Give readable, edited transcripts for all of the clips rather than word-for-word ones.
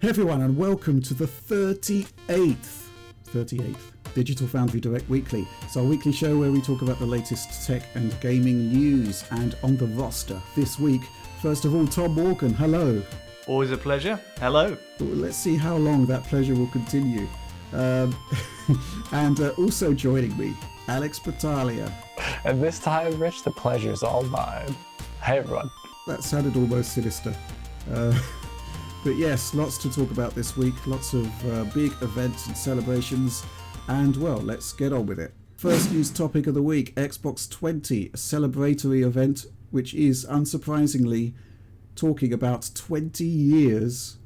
Hey everyone, and welcome to the 38th Digital Foundry Direct Weekly. It's our weekly show where we talk about the latest tech and gaming news. And on the roster this week, first of all, Tom Morgan, hello. Always a pleasure. Hello. Let's see how long that pleasure will continue. And also joining me, Alex Battaglia. And this time, Rich, the pleasure's all mine. Hey everyone. That sounded almost sinister. But yes, lots to talk about this week, lots of big events and celebrations, and well, let's get on with it. First news topic of the week, Xbox 20, a celebratory event which is, unsurprisingly, talking about 20 years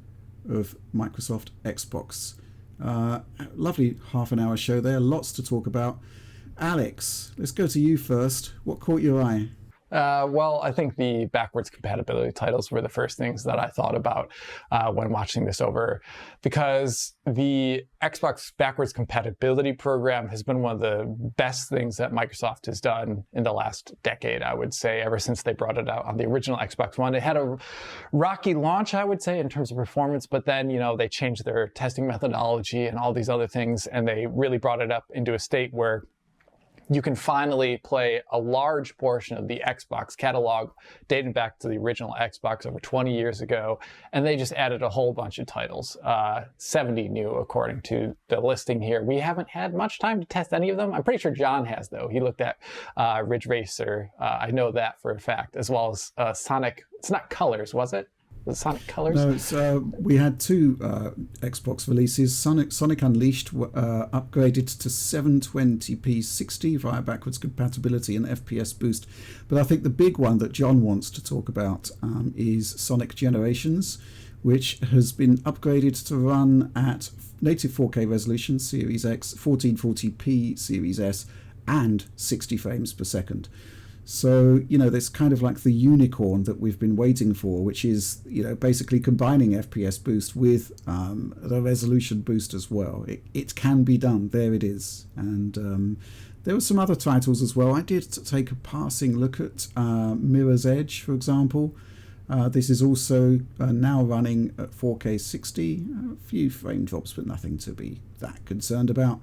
of Microsoft Xbox. Lovely half an hour show there, lots to talk about. Alex, let's go to you first. What caught your eye? Well, I think the backwards compatibility titles were the first things that I thought about when watching this over, because the Xbox backwards compatibility program has been one of the best things that Microsoft has done in the last decade, I would say, ever since they brought it out on the original Xbox One. It had a rocky launch, I would say, in terms of performance, but then, they changed their testing methodology and all these other things, and they really brought it up into a state where you can finally play a large portion of the Xbox catalog dating back to the original Xbox over 20 years ago. And they just added a whole bunch of titles, 70 new according to the listing here. We haven't had much time to test any of them. I'm pretty sure John has, though. He looked at Ridge Racer. I know that for a fact, as well as Sonic. It's not Colors, was it? The Sonic Colors? No, we had two Xbox releases. Sonic Unleashed upgraded to 720p 60 via backwards compatibility and FPS Boost. But I think the big one that John wants to talk about is Sonic Generations, which has been upgraded to run at native 4K resolution, Series X, 1440p Series S, and 60 frames per second. So, there's kind of like the unicorn that we've been waiting for, which is, basically combining FPS boost with the resolution boost as well. It can be done. There it is. And there were some other titles as well. I did take a passing look at Mirror's Edge, for example. This is also now running at 4K 60. A few frame drops, but nothing to be that concerned about.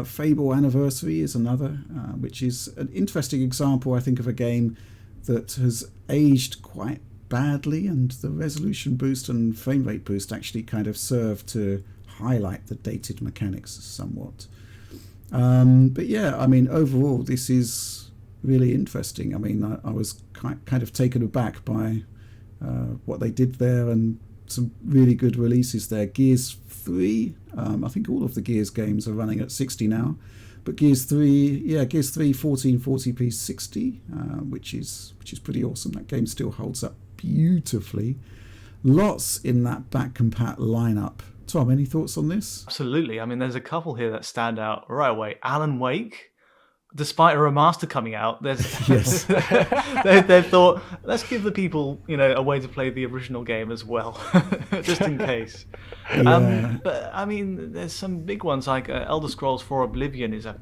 Fable Anniversary is another, which is an interesting example, I think, of a game that has aged quite badly, and the resolution boost and frame rate boost actually kind of serve to highlight the dated mechanics somewhat. But yeah, overall, this is really interesting. I was kind of taken aback by what they did there, and some really good releases there. Gears 3, I think all of the Gears games are running at 60 now, but Gears 3 1440p 60, which is pretty awesome. That game still holds up beautifully. Lots in that back compat lineup. Tom, any thoughts on this? Absolutely. There's a couple here that stand out right away. Alan Wake, despite a remaster coming out, yes. they've thought, let's give the people, a way to play the original game as well, just in case. Yeah. But there's some big ones like Elder Scrolls 4 Oblivion is a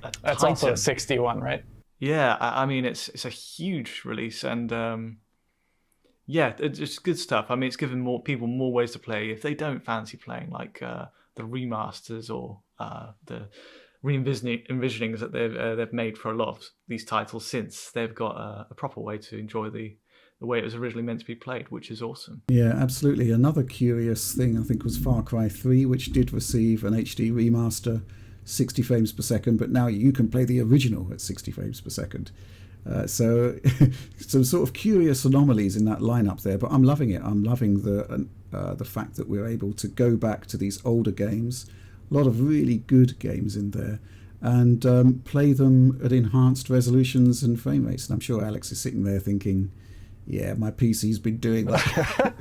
That's titan. also a 61, right? Yeah, it's a huge release, and it's good stuff. It's given more people more ways to play if they don't fancy playing like the remasters or the re-envisionings that they've made for a lot of these titles since. They've got a proper way to enjoy the way it was originally meant to be played, which is awesome. Yeah, absolutely. Another curious thing, I think, was Far Cry 3, which did receive an HD remaster, 60 frames per second, but now you can play the original at 60 frames per second. So some sort of curious anomalies in that lineup there, but I'm loving it. I'm loving the fact that we're able to go back to these older games, a lot of really good games in there, and play them at enhanced resolutions and frame rates. And I'm sure Alex is sitting there thinking, yeah, my PC's been doing that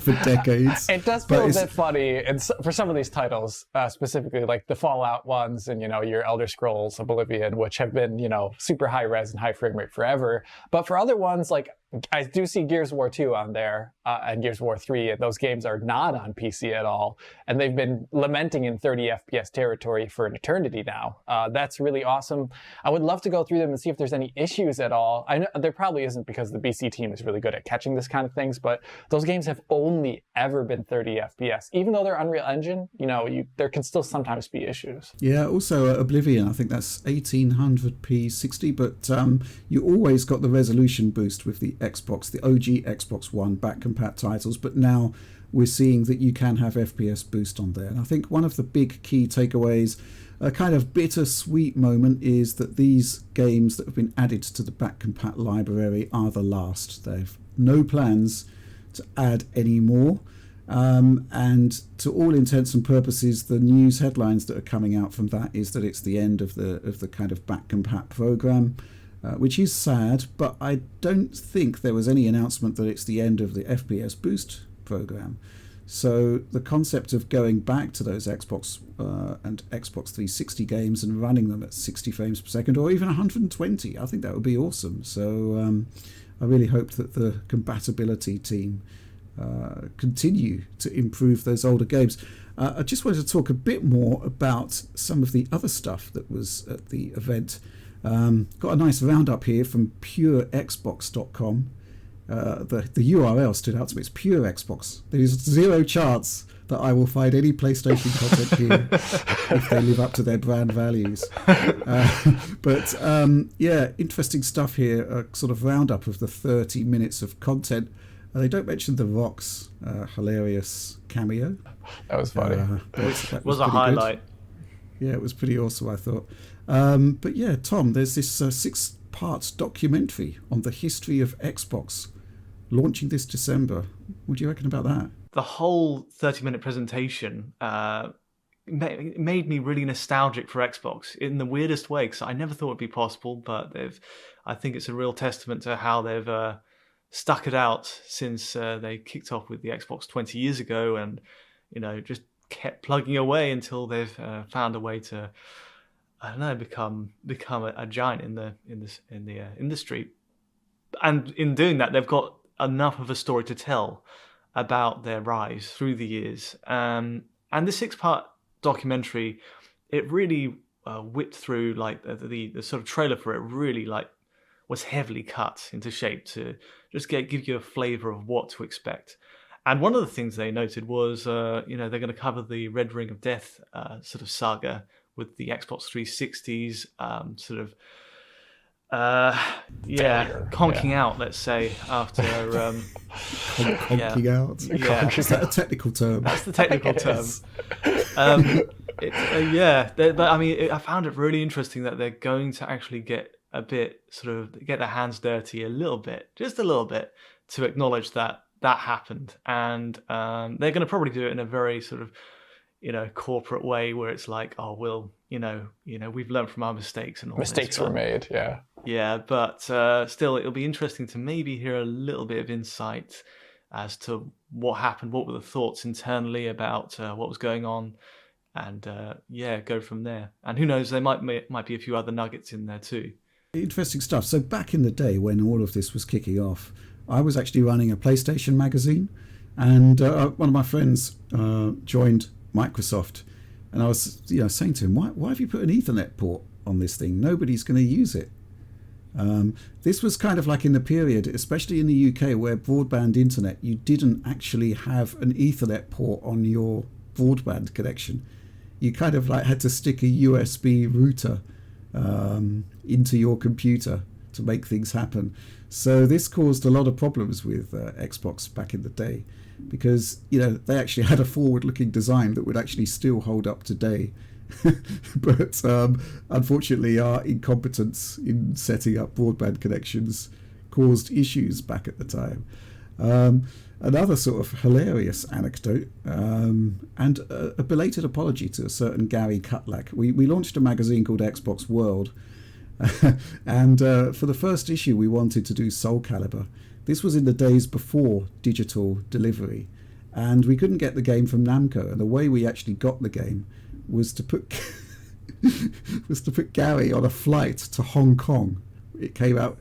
for decades. It does feel a bit funny for some of these titles, specifically like the Fallout ones and, your Elder Scrolls Oblivion, which have been, super high res and high frame rate forever. But for other ones, like I do see Gears of War 2 on there and Gears of War 3. Those games are not on PC at all. And they've been lamenting in 30 FPS territory for an eternity now. That's really awesome. I would love to go through them and see if there's any issues at all. I know there probably isn't, because the BC team is really good at catching this kind of things, but those games have only ever been 30 FPS. Even though they're Unreal Engine, there can still sometimes be issues. Yeah, also Oblivion, I think that's 1800p 60, but you always got the resolution boost with the Xbox, the OG Xbox One back compat titles, but now we're seeing that you can have FPS Boost on there. And I think one of the big key takeaways, a kind of bittersweet moment, is that these games that have been added to the back compat library are the last. They've no plans to add any more. And to all intents and purposes, the news headlines that are coming out from that is that it's the end of the kind of back compat program. Which is sad, but I don't think there was any announcement that it's the end of the FPS Boost program. So the concept of going back to those Xbox and Xbox 360 games and running them at 60 frames per second or even 120, I think that would be awesome. So I really hope that the compatibility team continue to improve those older games. I just wanted to talk a bit more about some of the other stuff that was at the event. Got a nice roundup here from purexbox.com. The URL stood out to me. It's Pure Xbox. There is zero chance that I will find any PlayStation content here if they live up to their brand values. But interesting stuff here. A sort of roundup of the 30 minutes of content. They don't mention The Rock's hilarious cameo. That was funny. That was a highlight. Good. Yeah, it was pretty awesome, I thought. But yeah, Tom, there's this 6-part documentary on the history of Xbox launching this December. What do you reckon about that? The whole 30-minute presentation made me really nostalgic for Xbox in the weirdest way, because I never thought it'd be possible, but I think it's a real testament to how they've stuck it out since they kicked off with the Xbox 20 years ago, and just kept plugging away until they've found a way to, I don't know, become a giant in the industry. And in doing that, they've got enough of a story to tell about their rise through the years. And the 6-part documentary, it really whipped through, like the sort of trailer for it really was heavily cut into shape to just give you a flavor of what to expect. And one of the things they noted was, they're going to cover the Red Ring of Death sort of saga with the Xbox 360's conking out, let's say, after... conking out? Yeah. Is that a technical term? That's the technical term. But I mean, I found it really interesting that they're going to actually get their hands dirty just a little bit, to acknowledge that happened. And they're going to probably do it in a very sort of, corporate way, where it's like, oh, we'll, we've learned from our mistakes and all mistakes were made. Yeah, but still, it'll be interesting to maybe hear a little bit of insight as to what happened, what were the thoughts internally about what was going on, and go from there. And who knows, there might be a few other nuggets in there too. Interesting stuff. So back in the day when all of this was kicking off, I was actually running a PlayStation magazine, and one of my friends joined Microsoft, and I was saying to him, why have you put an Ethernet port on this thing? Nobody's going to use it. This was kind of like in the period, especially in the UK, where broadband internet, you didn't actually have an Ethernet port on your broadband connection. You kind of had to stick a USB router into your computer to make things happen. So this caused a lot of problems with Xbox back in the day, because they actually had a forward-looking design that would actually still hold up today. But unfortunately, our incompetence in setting up broadband connections caused issues back at the time. Another sort of hilarious anecdote, and a belated apology to a certain Gary Cutlack. We launched a magazine called Xbox World, and for the first issue we wanted to do Soul Calibur. This was in the days before digital delivery, and we couldn't get the game from Namco, and the way we actually got the game was to put Gary on a flight to Hong Kong. It came out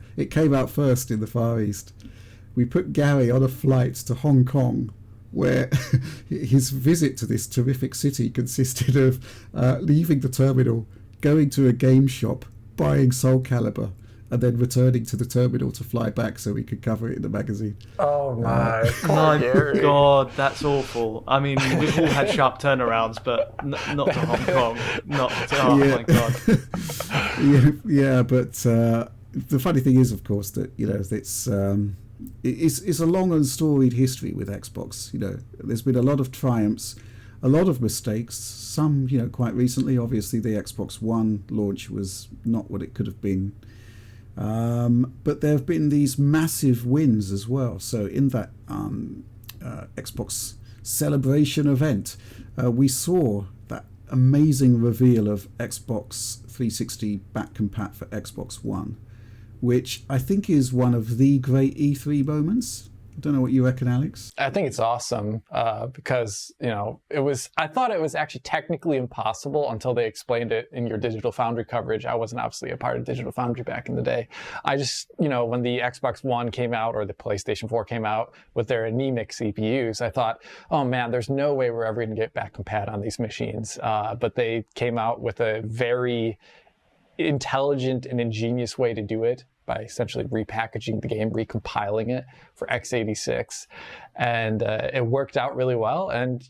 first in the Far East. we put Gary on a flight to Hong Kong, where his visit to this terrific city consisted of leaving the terminal, going to a game shop, buying Soul Calibur, and then returning to the terminal to fly back so we could cover it in the magazine. Oh my God, that's awful. I mean, we've all had sharp turnarounds, but not to Hong Kong. My God. But the funny thing is, of course, that it's a long and storied history with Xbox. There's been a lot of triumphs, a lot of mistakes. Some, quite recently, obviously the Xbox One launch was not what it could have been. But there have been these massive wins as well. So in that Xbox celebration event, we saw that amazing reveal of Xbox 360 back compat for Xbox One, which I think is one of the great E3 moments. I don't know what you reckon, Alex. I think it's awesome because, I thought it was actually technically impossible until they explained it in your Digital Foundry coverage. I wasn't obviously a part of Digital Foundry back in the day. I just, when the Xbox One came out or the PlayStation 4 came out with their anemic CPUs, I thought, oh man, there's no way we're ever going to get back compat on these machines. But they came out with a very intelligent and ingenious way to do it, by essentially repackaging the game, recompiling it for x86, and it worked out really well. And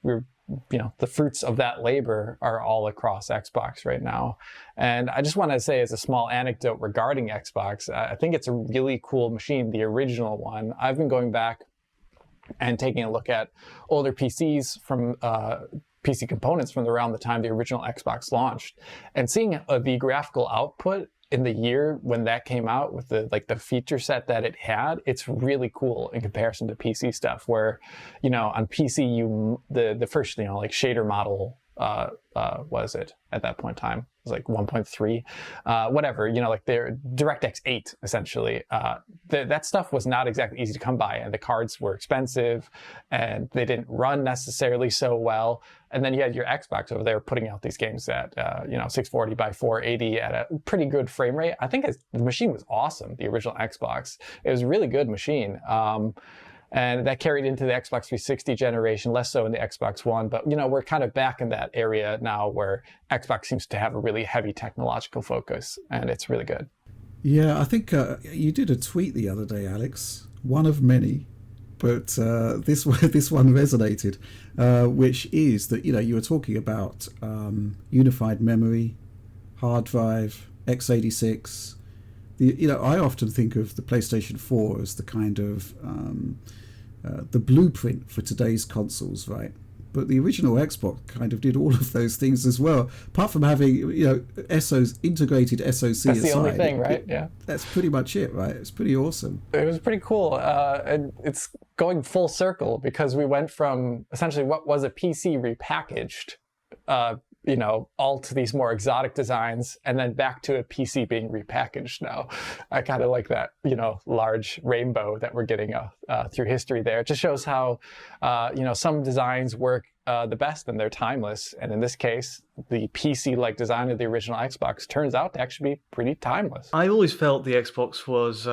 the fruits of that labor are all across Xbox right now. And I just want to say, as a small anecdote regarding Xbox, I think it's a really cool machine, the original one. I've been going back and taking a look at older PCs from PC components from around the time the original Xbox launched, and seeing the graphical output in the year when that came out with the feature set that it had, it's really cool in comparison to PC stuff, where, on PC, the first, shader model, was it at that point in time? It was like 1.3, whatever, their DirectX 8, essentially. That stuff was not exactly easy to come by, and the cards were expensive, and they didn't run necessarily so well. And then you had your Xbox over there putting out these games at, 640 by 480 at a pretty good frame rate. I think the machine was awesome, the original Xbox. It was a really good machine. And that carried into the Xbox 360 generation, less so in the Xbox One. But, we're kind of back in that area now where Xbox seems to have a really heavy technological focus, and it's really good. Yeah, I think you did a tweet the other day, Alex, one of many, but this one resonated, which is that, you were talking about unified memory, hard drive, x86. I often think of the PlayStation 4 as the kind of the blueprint for today's consoles, right? But the original Xbox kind of did all of those things as well, apart from having integrated SoC. That's the only thing, right? Yeah, that's pretty much it, right? It's pretty awesome. It was pretty cool, and it's going full circle because we went from essentially what was a PC repackaged, all to these more exotic designs, and then back to a PC being repackaged now. I kind of like that, large rainbow that we're getting through history there. It just shows how, some designs work the best and they're timeless. And in this case, the PC-like design of the original Xbox turns out to actually be pretty timeless. I always felt the Xbox was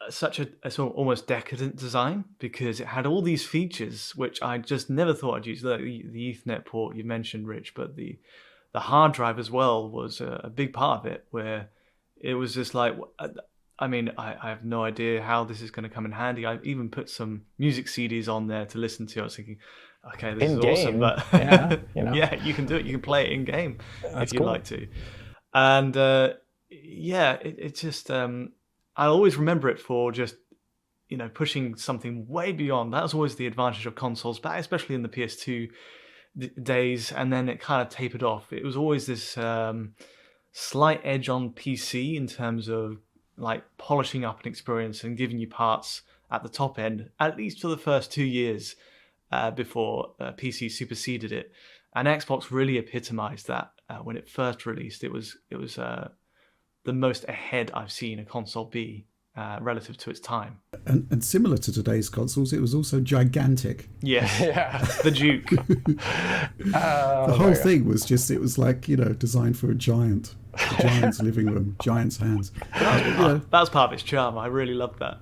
such a sort of almost decadent design, because it had all these features which I just never thought I'd use. The Ethernet port you mentioned, Rich, but the hard drive as well was a big part of it, where it was just like, I have no idea how this is going to come in handy. I even put some music CDs on there to listen to. I was thinking, okay, this is awesome, but yeah, you can do it. You can play it in game if you'd like to. And it's just I always remember it for just, pushing something way beyond. That was always the advantage of consoles, but especially in the PS2 days, and then it kind of tapered off. It was always this slight edge on PC in terms of like polishing up an experience and giving you parts at the top end, at least for the first 2 years before PC superseded it. And Xbox really epitomized that when it first released. It was the most ahead I've seen a console be relative to its time. And similar to today's consoles, it was also gigantic. Yes, Yeah. the Duke. The whole thing was just, it was like, designed for a giant's living room, giant's hands. That was part of its charm. I really loved that.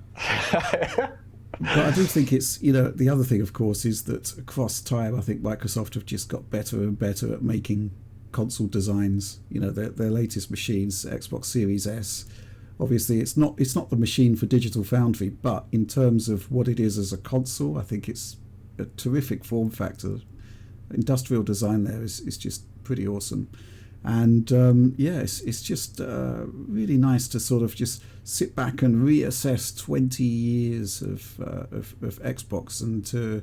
But I do think it's, the other thing, of course, is that across time, I think Microsoft have just got better and better at making console designs. Their latest machines, Xbox Series S, obviously it's not the machine for Digital Foundry, but in terms of what it is as a console, I think it's a terrific form factor. Industrial design there is just pretty awesome. And it's just really nice to sort of just sit back and reassess 20 years of Xbox and to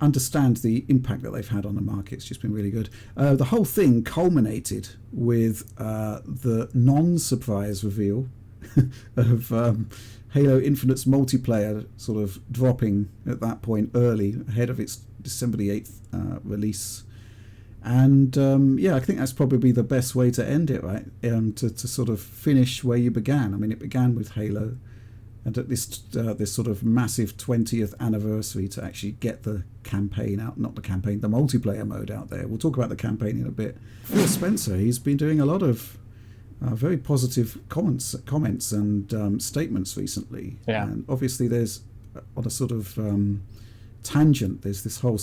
understand the impact that they've had on the market. It's just been really good. The whole thing culminated with the non-surprise reveal of Halo Infinite's multiplayer sort of dropping at that point early, ahead of its December the 8th release. And I think that's probably the best way to end it, right? To sort of finish where you began. I mean, it began with Halo, and at this sort of massive 20th anniversary to actually get the campaign out, not the campaign, the multiplayer mode out there. We'll talk about the campaign in a bit. Phil Spencer, he's been doing a lot of very positive comments and statements recently. Yeah. And obviously there's, on a sort of tangent, there's this whole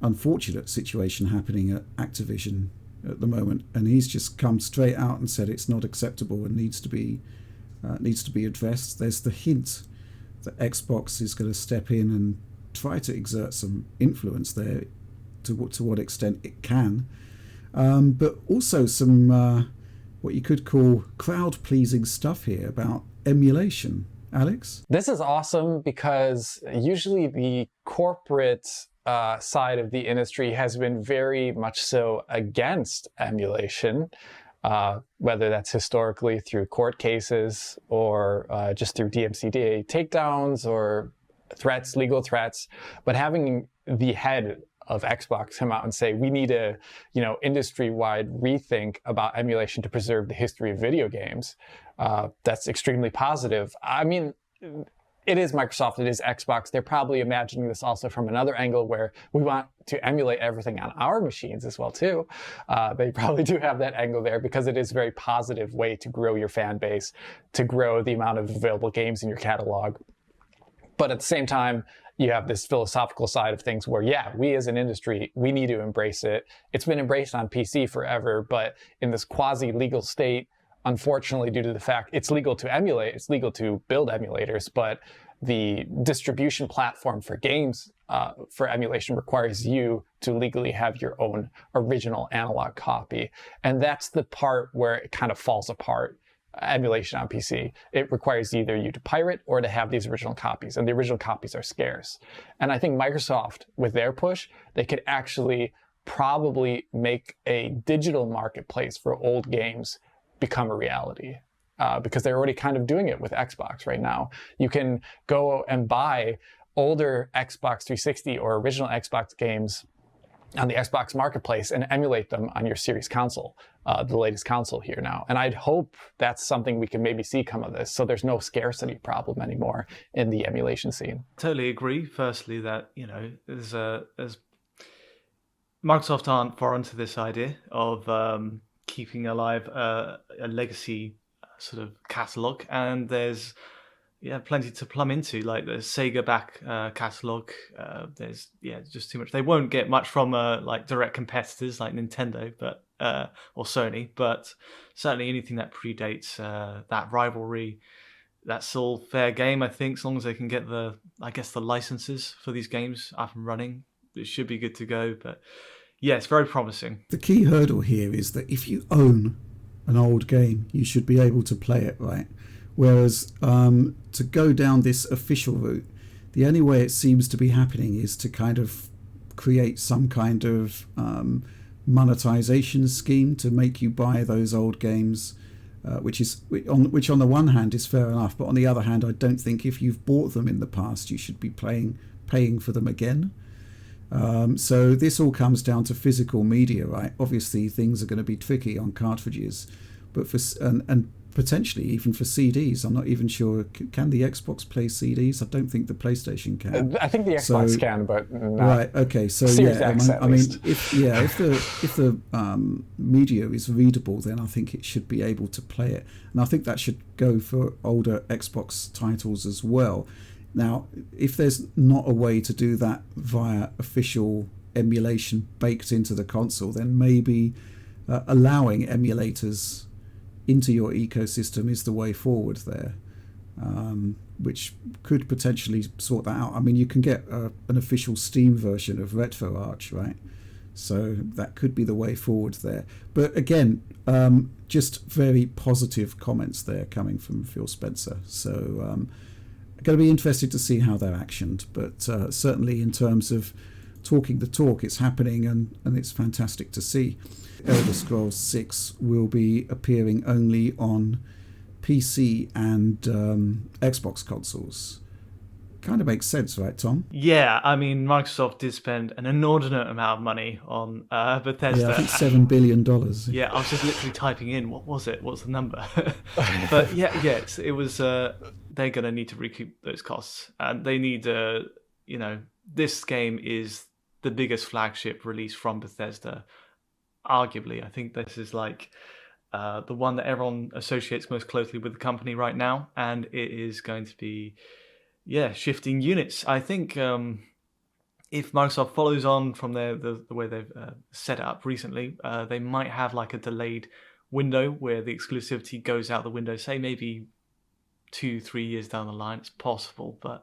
unfortunate situation happening at Activision at the moment, and he's just come straight out and said it's not acceptable and needs to be addressed. There's the hint that Xbox is going to step in and try to exert some influence there to what extent it can, but also some what you could call crowd-pleasing stuff here about emulation. Alex? This is awesome because usually the corporate side of the industry has been very much so against emulation, whether that's historically through court cases or just through DMCA takedowns or threats, legal threats. But having the head of Xbox come out and say, we need a industry-wide rethink about emulation to preserve the history of video games, that's extremely positive. I mean, it is Microsoft, it is Xbox. They're probably imagining this also from another angle where we want to emulate everything on our machines as well too. They probably do have that angle there because it is a very positive way to grow your fan base, to grow the amount of available games in your catalog. But at the same time, you have this philosophical side of things where, yeah, we as an industry, we need to embrace it. It's been embraced on PC forever, but in this quasi-legal state, unfortunately, due to the fact it's legal to emulate, it's legal to build emulators, but the distribution platform for games for emulation requires you to legally have your own original analog copy. And that's the part where it kind of falls apart. Emulation on PC, it requires either you to pirate or to have these original copies, and the original copies are scarce. And I think Microsoft, with their push, they could actually probably make a digital marketplace for old games become a reality, because they're already kind of doing it with Xbox right now. You can go and buy older Xbox 360 or original Xbox games on the Xbox Marketplace and emulate them on your Series console, the latest console here now. And I'd hope that's something we can maybe see come of this, so there's no scarcity problem anymore in the emulation scene. Totally agree. Firstly, that there's Microsoft aren't foreign to this idea of keeping alive a legacy sort of catalog, and there's plenty to plumb into. Like the Sega back catalog, there's just too much. They won't get much from like direct competitors like Nintendo, but or Sony, but certainly anything that predates that rivalry, that's all fair game. I think as long as they can get the licenses for these games up and running, it should be good to go. But yeah, it's very promising. The key hurdle here is that if you own an old game, you should be able to play it, right? Whereas to go down this official route, the only way it seems to be happening is to kind of create some kind of monetization scheme to make you buy those old games, which on the one hand is fair enough, but on the other hand, I don't think if you've bought them in the past, you should be paying for them again. So this all comes down to physical media, right? Obviously, things are going to be tricky on cartridges, but potentially even for CDs. I'm not even sure. Can the Xbox play CDs? I don't think the PlayStation can. I think the Xbox can, but not right. Okay. So Series yeah, X, I mean, if the media is readable, then I think it should be able to play it, and I think that should go for older Xbox titles as well. Now, if there's not a way to do that via official emulation baked into the console, then maybe allowing emulators into your ecosystem is the way forward there, which could potentially sort that out. I mean, you can get an official Steam version of RetroArch, right? So that could be the way forward there. But again, just very positive comments there coming from Phil Spencer. So I'm going to be interested to see how they're actioned. But certainly in terms of talking the talk, it's happening, and it's fantastic to see. Elder Scrolls 6 will be appearing only on PC and Xbox consoles. Kind of makes sense, right, Tom? Yeah, I mean, Microsoft did spend an inordinate amount of money on Bethesda. Yeah, I think $7 billion. Yeah, I was just literally typing in, what was it? What's the number? But yeah, it was, they're going to need to recoup those costs. And they need, this game is the biggest flagship release from Bethesda. Arguably, I think this is like the one that everyone associates most closely with the company right now, and it is going to be, shifting units. I think if Microsoft follows on from the way they've set it up recently, they might have like a delayed window where the exclusivity goes out the window, say maybe 2-3 years down the line. It's possible, but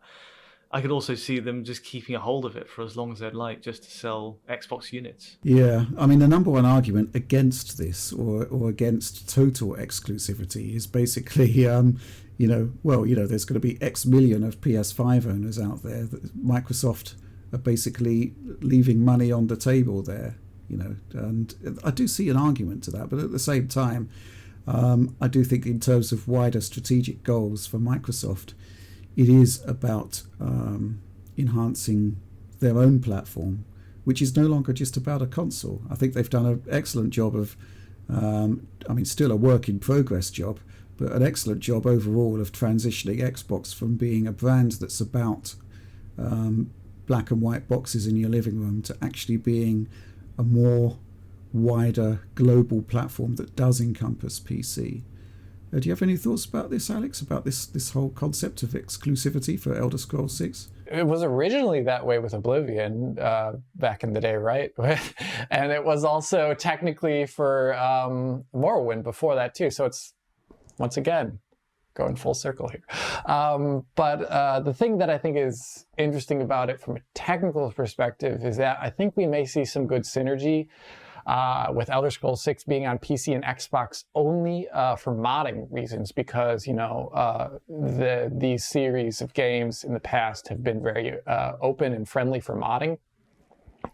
I could also see them just keeping a hold of it for as long as they'd like, just to sell Xbox units. Yeah, I mean, the number one argument against this or against total exclusivity is basically, there's going to be X million of PS5 owners out there. Microsoft are basically leaving money on the table there, and I do see an argument to that. But at the same time, I do think in terms of wider strategic goals for Microsoft, it is about enhancing their own platform, which is no longer just about a console. I think they've done an excellent job of, still a work in progress job, but an excellent job overall of transitioning Xbox from being a brand that's about black and white boxes in your living room to actually being a more wider global platform that does encompass PC. Do you have any thoughts about this, Alex, about this whole concept of exclusivity for Elder Scrolls 6? It was originally that way with Oblivion back in the day, right? And it was also technically for Morrowind before that too. So it's, once again, going full circle here. But the thing that I think is interesting about it from a technical perspective is that I think we may see some good synergy with Elder Scrolls 6 being on PC and Xbox only for modding reasons, because these series of games in the past have been very open and friendly for modding.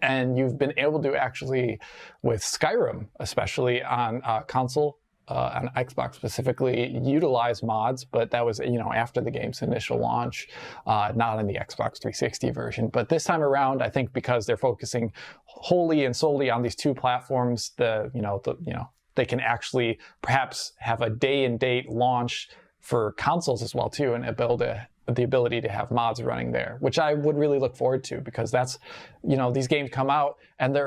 And you've been able to actually, with Skyrim, especially on console, on Xbox specifically, utilize mods, but that was after the game's initial launch, not in the Xbox 360 version. But this time around, I think because they're focusing wholly and solely on these two platforms, they can actually perhaps have a day and date launch for consoles as well too, and the ability to have mods running there, which I would really look forward to, because that's these games come out and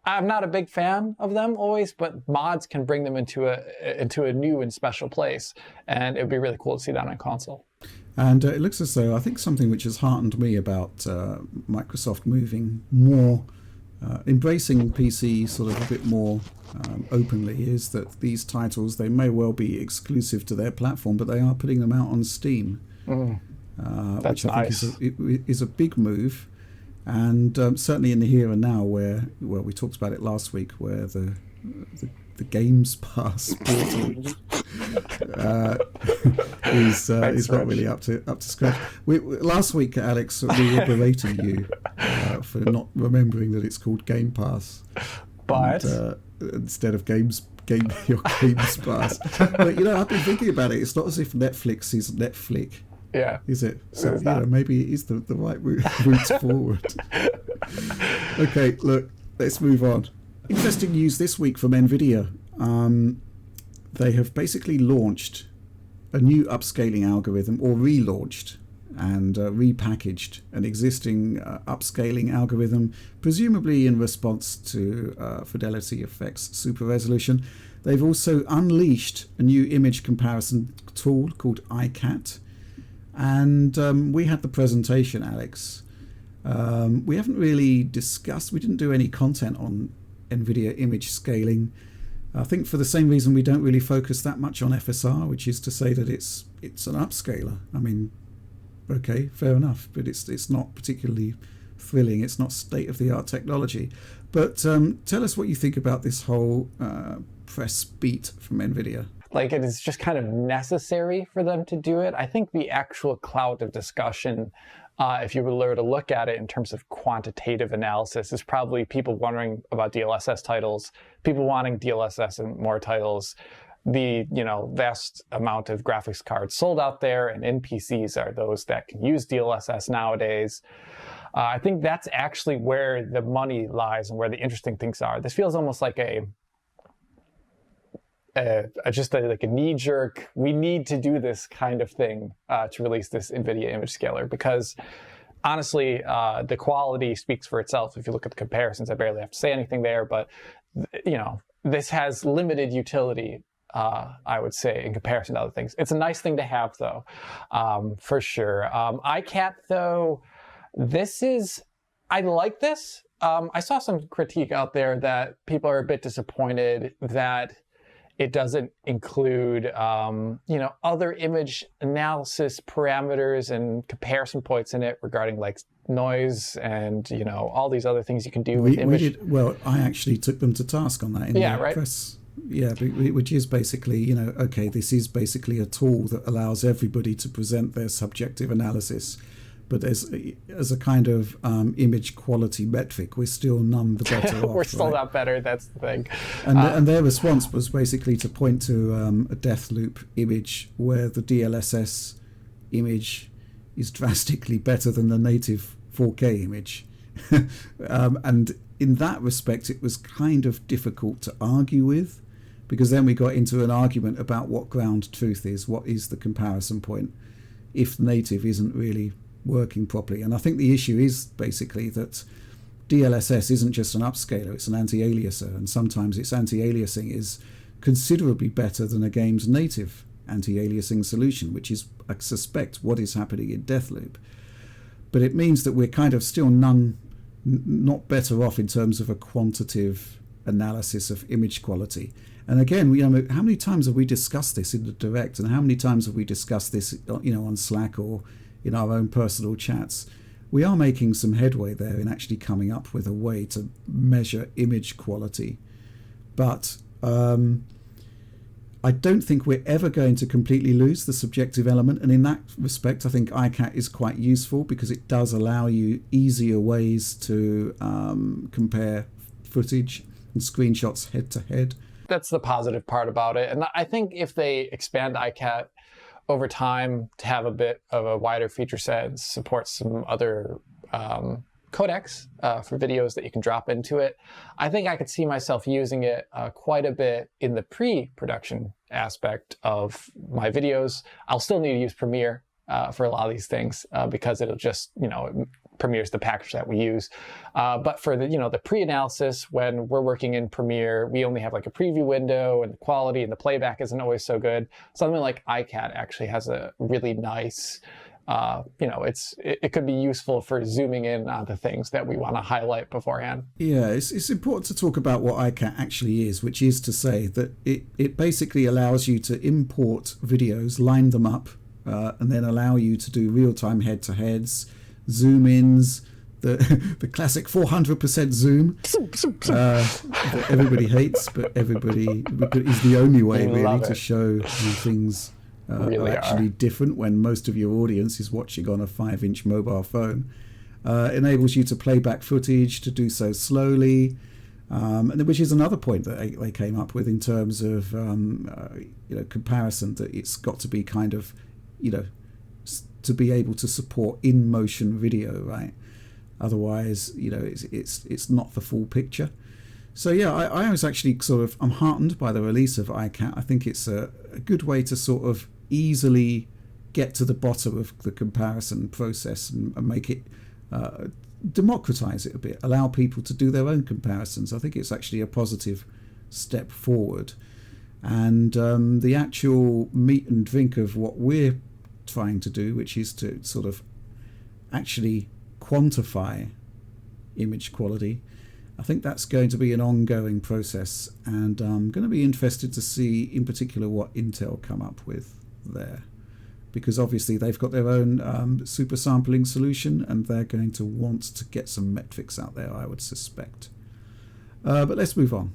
I'm not a big fan of them always, but mods can bring them into a new and special place, and it'd be really cool to see that on console. And it looks as though, I think something which has heartened me about Microsoft moving more, embracing PC sort of a bit more openly, is that these titles, they may well be exclusive to their platform, but they are putting them out on Steam, That's which I nice. think is a big move. And certainly in the here and now, where we talked about it last week, where the Games Pass portal is not really up to scratch. Last week, Alex, we were berating you for not remembering that it's called Game Pass, but instead of your Games Pass. But I've been thinking about it. It's not as if Netflix is Netflix. Yeah. Is it? So maybe it is the right route forward. Okay, look, let's move on. Interesting news this week from Nvidia. they have basically launched a new upscaling algorithm, or relaunched and repackaged an existing upscaling algorithm, presumably in response to Fidelity Effects super resolution. They've also unleashed a new image comparison tool called iCat. And we had the presentation, Alex. We haven't really discussed, we didn't do any content on NVIDIA image scaling. I think for the same reason we don't really focus that much on FSR, which is to say that it's an upscaler. I mean, okay, fair enough, but it's not particularly thrilling. It's not state-of-the-art technology. But tell us what you think about this whole press beat from NVIDIA. Like, it is just kind of necessary for them to do it. I think the actual cloud of discussion, if you were to look at it in terms of quantitative analysis, is probably people wondering about DLSS titles, people wanting DLSS and more titles, the vast amount of graphics cards sold out there, and NPCs are those that can use DLSS nowadays. I think that's actually where the money lies and where the interesting things are. This feels almost like like a knee-jerk, we need to do this kind of thing to release this NVIDIA image scaler, because honestly, the quality speaks for itself. If you look at the comparisons, I barely have to say anything there, but this has limited utility, I would say, in comparison to other things. It's a nice thing to have, though, for sure. iCat, though, I like this. I saw some critique out there that people are a bit disappointed that it doesn't include, other image analysis parameters and comparison points in it regarding like noise and, all these other things you can do with image. Well, I actually took them to task on that in the press. Yeah, which is basically, okay, this is basically a tool that allows everybody to present their subjective analysis. But as a kind of image quality metric, we're still none the better off. We're still not better, that's the thing. And their response was basically to point to a Deathloop image where the DLSS image is drastically better than the native 4K image. And in that respect, it was kind of difficult to argue with, because then we got into an argument about what ground truth is, what is the comparison point, if native isn't really working properly. And I think the issue is basically that DLSS isn't just an upscaler, it's an anti-aliaser, and sometimes its anti-aliasing is considerably better than a game's native anti-aliasing solution, which is, I suspect, what is happening in Deathloop. But it means that we're kind of still not better off in terms of a quantitative analysis of image quality. And again, how many times have we discussed this in the Direct, and how many times have we discussed this on Slack or in our own personal chats? We are making some headway there in actually coming up with a way to measure image quality. But I don't think we're ever going to completely lose the subjective element. And in that respect, I think iCat is quite useful, because it does allow you easier ways to compare footage and screenshots head to head. That's the positive part about it. And I think if they expand iCat over time to have a bit of a wider feature set and support some other codecs for videos that you can drop into it, I think I could see myself using it quite a bit in the pre-production aspect of my videos. I'll still need to use Premiere for a lot of these things because it'll just, Premiere's the package that we use. But for the pre-analysis, when we're working in Premiere, we only have like a preview window, and the quality and the playback isn't always so good. Something like iCat actually has a really nice, it could be useful for zooming in on the things that we want to highlight beforehand. Yeah, it's important to talk about what iCat actually is, which is to say that it basically allows you to import videos, line them up, and then allow you to do real-time head-to-heads, zoom-ins, the classic 400% zoom that everybody hates, but everybody is the only way really to show how things are actually different when most of your audience is watching on a 5-inch mobile phone. Enables you to play back footage, to do so slowly, which is another point that they came up with in terms of comparison, that it's got to be kind of to be able to support in-motion video, right? Otherwise, it's not the full picture. So yeah, I was actually I'm heartened by the release of iCat. I think it's a good way to sort of easily get to the bottom of the comparison process and make it democratize it a bit, allow people to do their own comparisons. I think it's actually a positive step forward. And the actual meat and drink of what we're trying to do, which is to sort of actually quantify image quality, I think that's going to be an ongoing process, and I'm going to be interested to see in particular what Intel come up with there, because obviously they've got their own super sampling solution and they're going to want to get some metrics out there, I would suspect. But let's move on.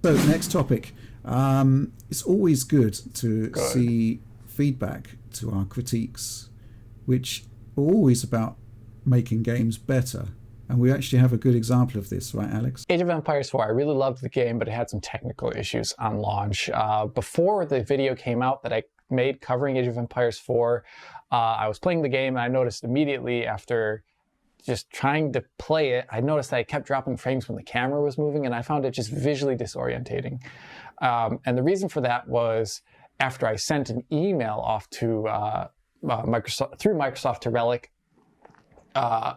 So next topic. It's always good to see feedback to our critiques, which are always about making games better. And we actually have a good example of this, right, Alex? Age of Empires 4, I really loved the game, but it had some technical issues on launch. Before the video came out that I made covering Age of Empires 4, I was playing the game and I noticed immediately after just trying to play it, I noticed that I kept dropping frames when the camera was moving, and I found it just visually disorientating. And the reason for that was after I sent an email off to Microsoft, through Microsoft to Relic,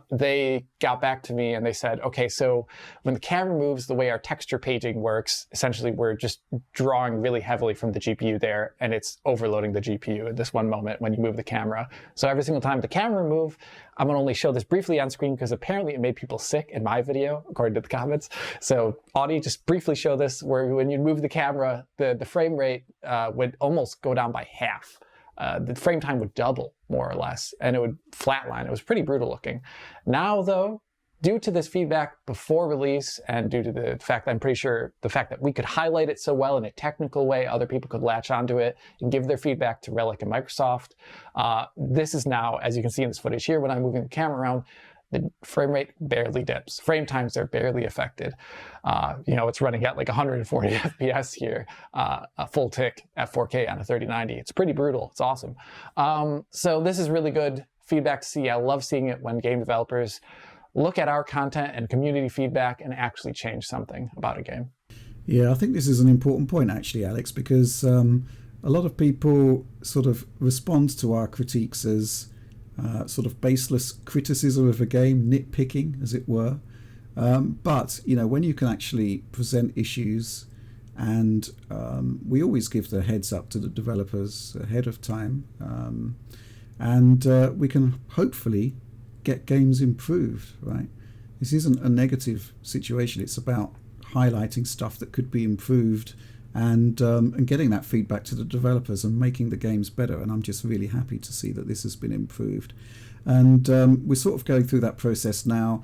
they got back to me and they said, okay, so when the camera moves, the way our texture paging works, essentially we're just drawing really heavily from the GPU there, and it's overloading the GPU at this one moment when you move the camera. So every single time the camera move, I'm going to only show this briefly on screen because apparently it made people sick in my video, according to the comments. So Audie, just briefly show this, where when you move the camera, the frame rate would almost go down by half. The frame time would double, more or less, and it would flatline. It was pretty brutal looking. Now, though, due to this feedback before release, and due to the fact that I'm pretty sure the fact that we could highlight it so well in a technical way, other people could latch onto it and give their feedback to Relic and Microsoft. This is now, as you can see in this footage here, when I'm moving the camera around, the frame rate barely dips. Frame times are barely affected. It's running at like 140 FPS here, a full tick at 4K on a 3090. It's pretty brutal. It's awesome. So this is really good feedback to see. I love seeing it when game developers look at our content and community feedback and actually change something about a game. Yeah, I think this is an important point actually, Alex, because a lot of people sort of respond to our critiques as sort of baseless criticism of a game, nitpicking, as it were. But, when you can actually present issues, and we always give the heads up to the developers ahead of time, and we can hopefully get games improved, right? This isn't a negative situation. It's about highlighting stuff that could be improved and getting that feedback to the developers and making the games better. And I'm just really happy to see that this has been improved. And we're sort of going through that process now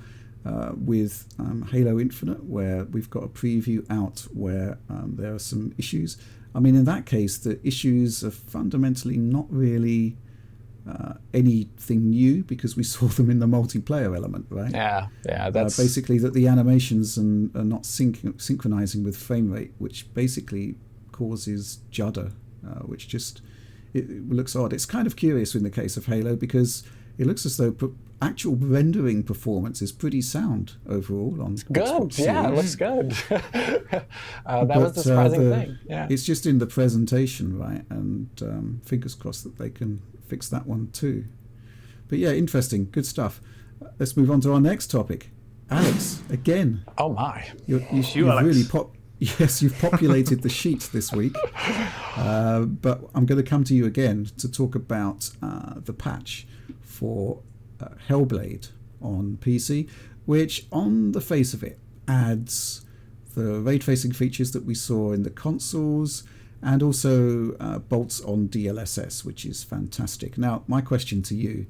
with Halo Infinite, where we've got a preview out where there are some issues. I mean, in that case, the issues are fundamentally not really anything new, because we saw them in the multiplayer element, right? Yeah, that's basically that the animations are not synchronizing with frame rate, which basically causes judder, which just it looks odd. It's kind of curious in the case of Halo, because it looks as though actual rendering performance is pretty sound overall on good. Xbox Yeah, Series. it looks good. That was the surprising thing. Yeah, it's just in the presentation, right? And fingers crossed that they can fix that one too. But yeah, interesting, good stuff. Let's move on to our next topic. Alex, again. Oh my! You've Alex. really yes, you've populated the sheet this week. But I'm going to come to you again to talk about the patch for Hellblade on PC, which on the face of it adds the ray tracing features that we saw in the consoles, and also bolts on DLSS, which is fantastic. Now, my question to you,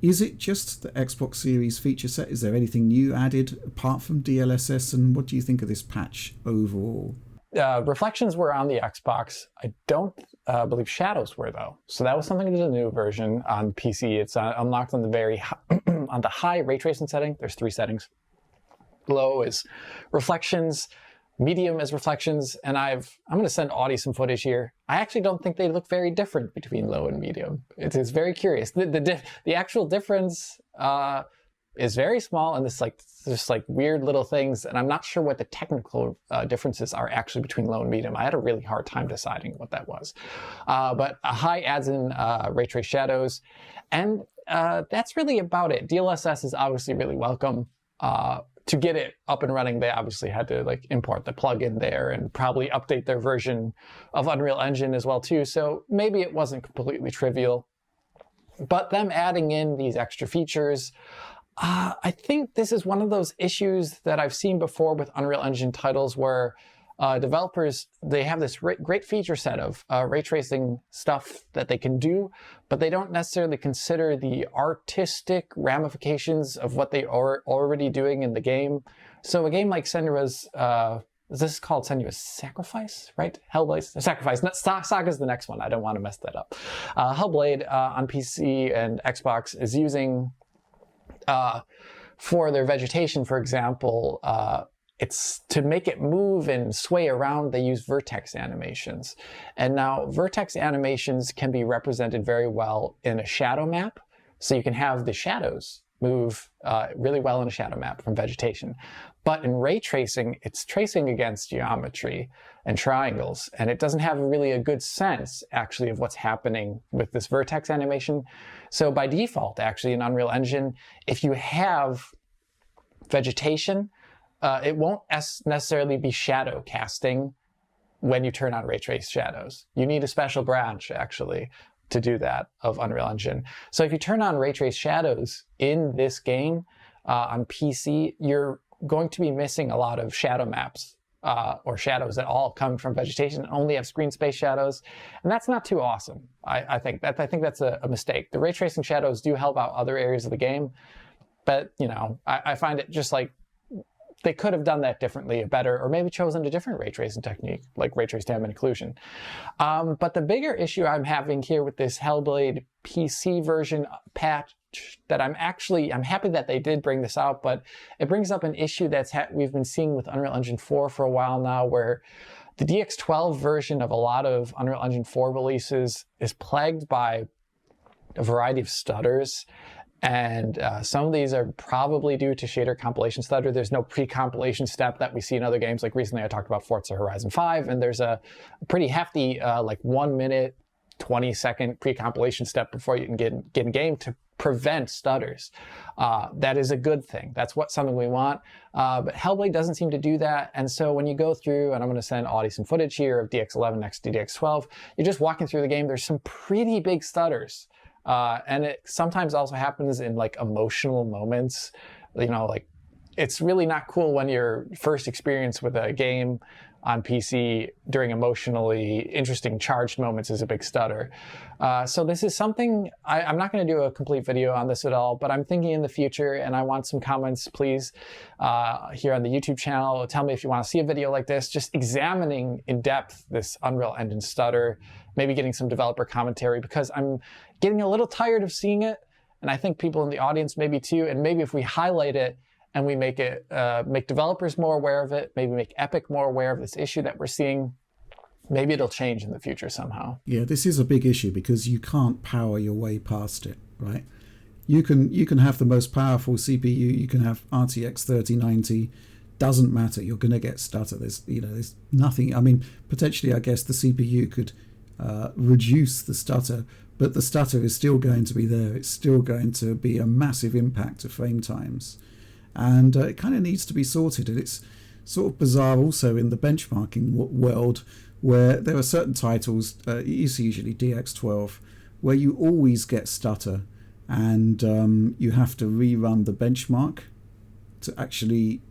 is it just the Xbox Series feature set? Is there anything new added apart from DLSS? And what do you think of this patch overall? Reflections were on the Xbox. I don't believe shadows were, though. So that was something in the new version on PC. It's unlocked on the very on the high ray tracing setting. There's 3 settings. Low is reflections. Medium is reflections, and I'm going to send Audie some footage here. I actually don't think they look very different between low and medium. It's very curious. The actual difference is very small, and this like just like weird little things, and I'm not sure what the technical differences are actually between low and medium. I had a really hard time deciding what that was. But high adds in ray trace shadows, and that's really about it. DLSS is obviously really welcome. To get it up and running, they obviously had to like import the plugin there and probably update their version of Unreal Engine as well too. So maybe it wasn't completely trivial, but them adding in these extra features, I think this is one of those issues that I've seen before with Unreal Engine titles where developers, they have this great feature set of ray tracing stuff that they can do, but they don't necessarily consider the artistic ramifications of what they are already doing in the game. So a game like Senua's, this is called Senua's Sacrifice, right? Hellblade Sacrifice. Saga's the next one. I don't want to mess that up. Hellblade on PC and Xbox is using, for their vegetation, for example, it's to make it move and sway around, they use vertex animations. And now vertex animations can be represented very well in a shadow map. So you can have the shadows move really well in a shadow map from vegetation. But in ray tracing, it's tracing against geometry and triangles. And it doesn't have really a good sense, actually, of what's happening with this vertex animation. So by default, actually, in Unreal Engine, if you have vegetation, it won't necessarily be shadow casting when you turn on ray trace shadows. You need a special branch, actually, to do that of Unreal Engine. So if you turn on ray trace shadows in this game on PC, you're going to be missing a lot of shadow maps or shadows that all come from vegetation and only have screen space shadows. And that's not too awesome. I think that's a mistake. The ray tracing shadows do help out other areas of the game, but you know, I find it just like they could have done that differently, better, or maybe chosen a different ray tracing technique, like ray trace ambient occlusion. But the bigger issue I'm having here with this Hellblade PC version patch, that I'm happy that they did bring this out, but it brings up an issue that's we've been seeing with Unreal Engine 4 for a while now, where the DX12 version of a lot of Unreal Engine 4 releases is plagued by a variety of stutters. And some of these are probably due to shader compilation stutter. There's no pre-compilation step that we see in other games. Like recently I talked about Forza Horizon 5, and there's a pretty hefty like 1 minute, 20-second pre-compilation step before you can get in game to prevent stutters. That is a good thing. That's something we want. But Hellblade doesn't seem to do that. And so when you go through, and I'm going to send Audie some footage here of DX11 next to DX12, you're just walking through the game. There's some pretty big stutters. And it sometimes also happens in like emotional moments. You know, like it's really not cool when your first experience with a game on PC during emotionally interesting charged moments is a big stutter. So this is something, I'm not going to do a complete video on this at all, but I'm thinking in the future, and I want some comments, please, here on the YouTube channel. Tell me if you want to see a video like this, just examining in depth this Unreal Engine stutter, maybe getting some developer commentary, because I'm getting a little tired of seeing it, and I think people in the audience maybe too, and maybe if we highlight it and we make it, make developers more aware of it, maybe make Epic more aware of this issue that we're seeing, maybe it'll change in the future somehow. Yeah, this is a big issue because you can't power your way past it, right? You can have the most powerful CPU, you can have RTX 3090, doesn't matter, you're going to get stutter. There's nothing, I mean, potentially I guess the CPU could reduce the stutter, but the stutter is still going to be there. It's still going to be a massive impact to frame times. And it kind of needs to be sorted. And it's sort of bizarre also in the benchmarking world, where there are certain titles, it's usually DX12, where you always get stutter, and you have to rerun the benchmark to actually,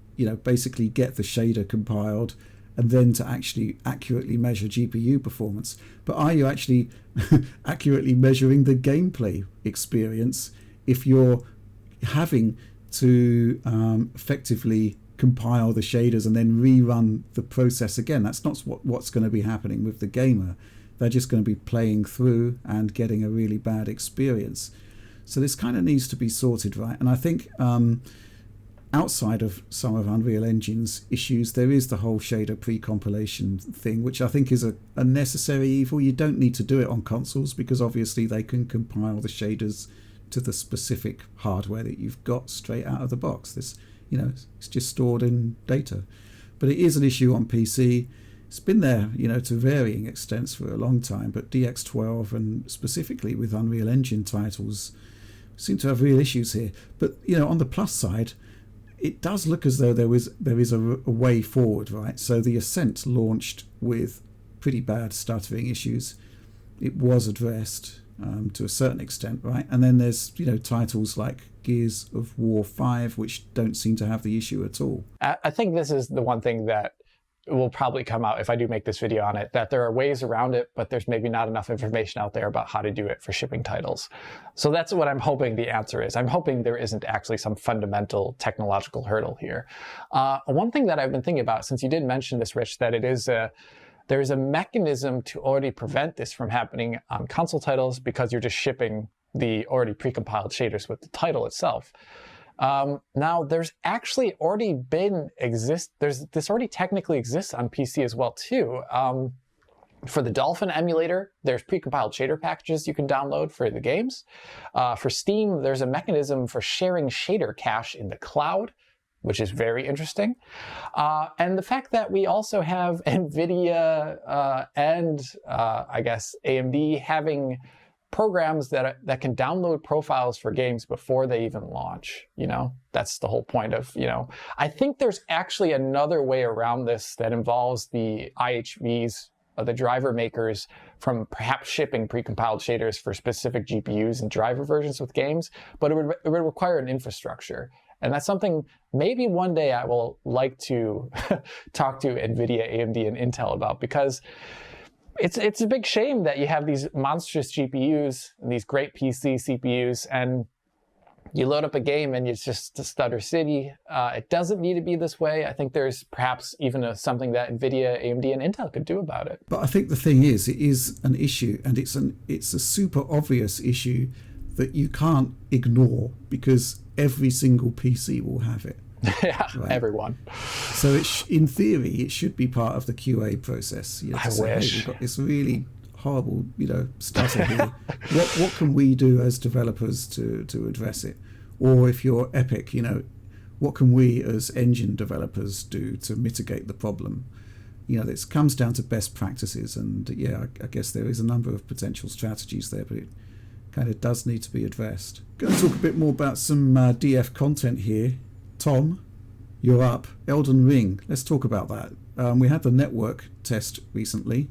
basically get the shader compiled, and then to actually accurately measure GPU performance. But are you actually accurately measuring the gameplay experience if you're having to effectively compile the shaders and then rerun the process again? That's not what's going to be happening with the gamer. They're just going to be playing through and getting a really bad experience. So this kind of needs to be sorted, right? And I think outside of some of Unreal Engine's issues, there is the whole shader pre-compilation thing, which I think is a necessary evil. You don't need to do it on consoles because obviously they can compile the shaders to the specific hardware that you've got straight out of the box. This, it's just stored in data. But it is an issue on PC. It's been there, to varying extents for a long time, but DX12 and specifically with Unreal Engine titles seem to have real issues here. But, on the plus side, it does look as though there is a way forward, right? So the Ascent launched with pretty bad stuttering issues. It was addressed to a certain extent, right? And then there's, titles like Gears of War 5, which don't seem to have the issue at all. I think this is the one thing that will probably come out if I do make this video on it, that there are ways around it, but there's maybe not enough information out there about how to do it for shipping titles. So that's what I'm hoping the answer is. I'm hoping there isn't actually some fundamental technological hurdle here. One thing that I've been thinking about, since you did mention this, Rich, that there is a mechanism to already prevent this from happening on console titles because you're just shipping the already precompiled shaders with the title itself. Now, there's actually already this already technically exists on PC as well, too. For the Dolphin emulator, there's precompiled shader packages you can download for the games. For Steam, there's a mechanism for sharing shader cache in the cloud, which is very interesting. And the fact that we also have Nvidia and I guess AMD having programs that can download profiles for games before they even launch, that's the whole point of, I think there's actually another way around this that involves the IHVs, the driver makers, from perhaps shipping precompiled shaders for specific GPUs and driver versions with games, but it would require an infrastructure. And that's something maybe one day I will like to talk to Nvidia, AMD, and Intel about, because it's a big shame that you have these monstrous GPUs and these great PC CPUs, and you load up a game and it's just a stutter city. It doesn't need to be this way. I think there's perhaps even something that Nvidia, AMD, and Intel could do about it. But I think the thing is, it is an issue, and it's a super obvious issue that you can't ignore, because every single PC will have it. Yeah, right? Everyone. So in theory, it should be part of the QA process. I wish. Hey, we've got this really horrible, stutter here. What can we do as developers to address it? Or if you're Epic, what can we as engine developers do to mitigate the problem? This comes down to best practices, and I guess there is a number of potential strategies there, but it kind of does need to be addressed. Going to talk a bit more about some DF content here. Tom, you're up. Elden Ring. Let's talk about that. We had the network test recently,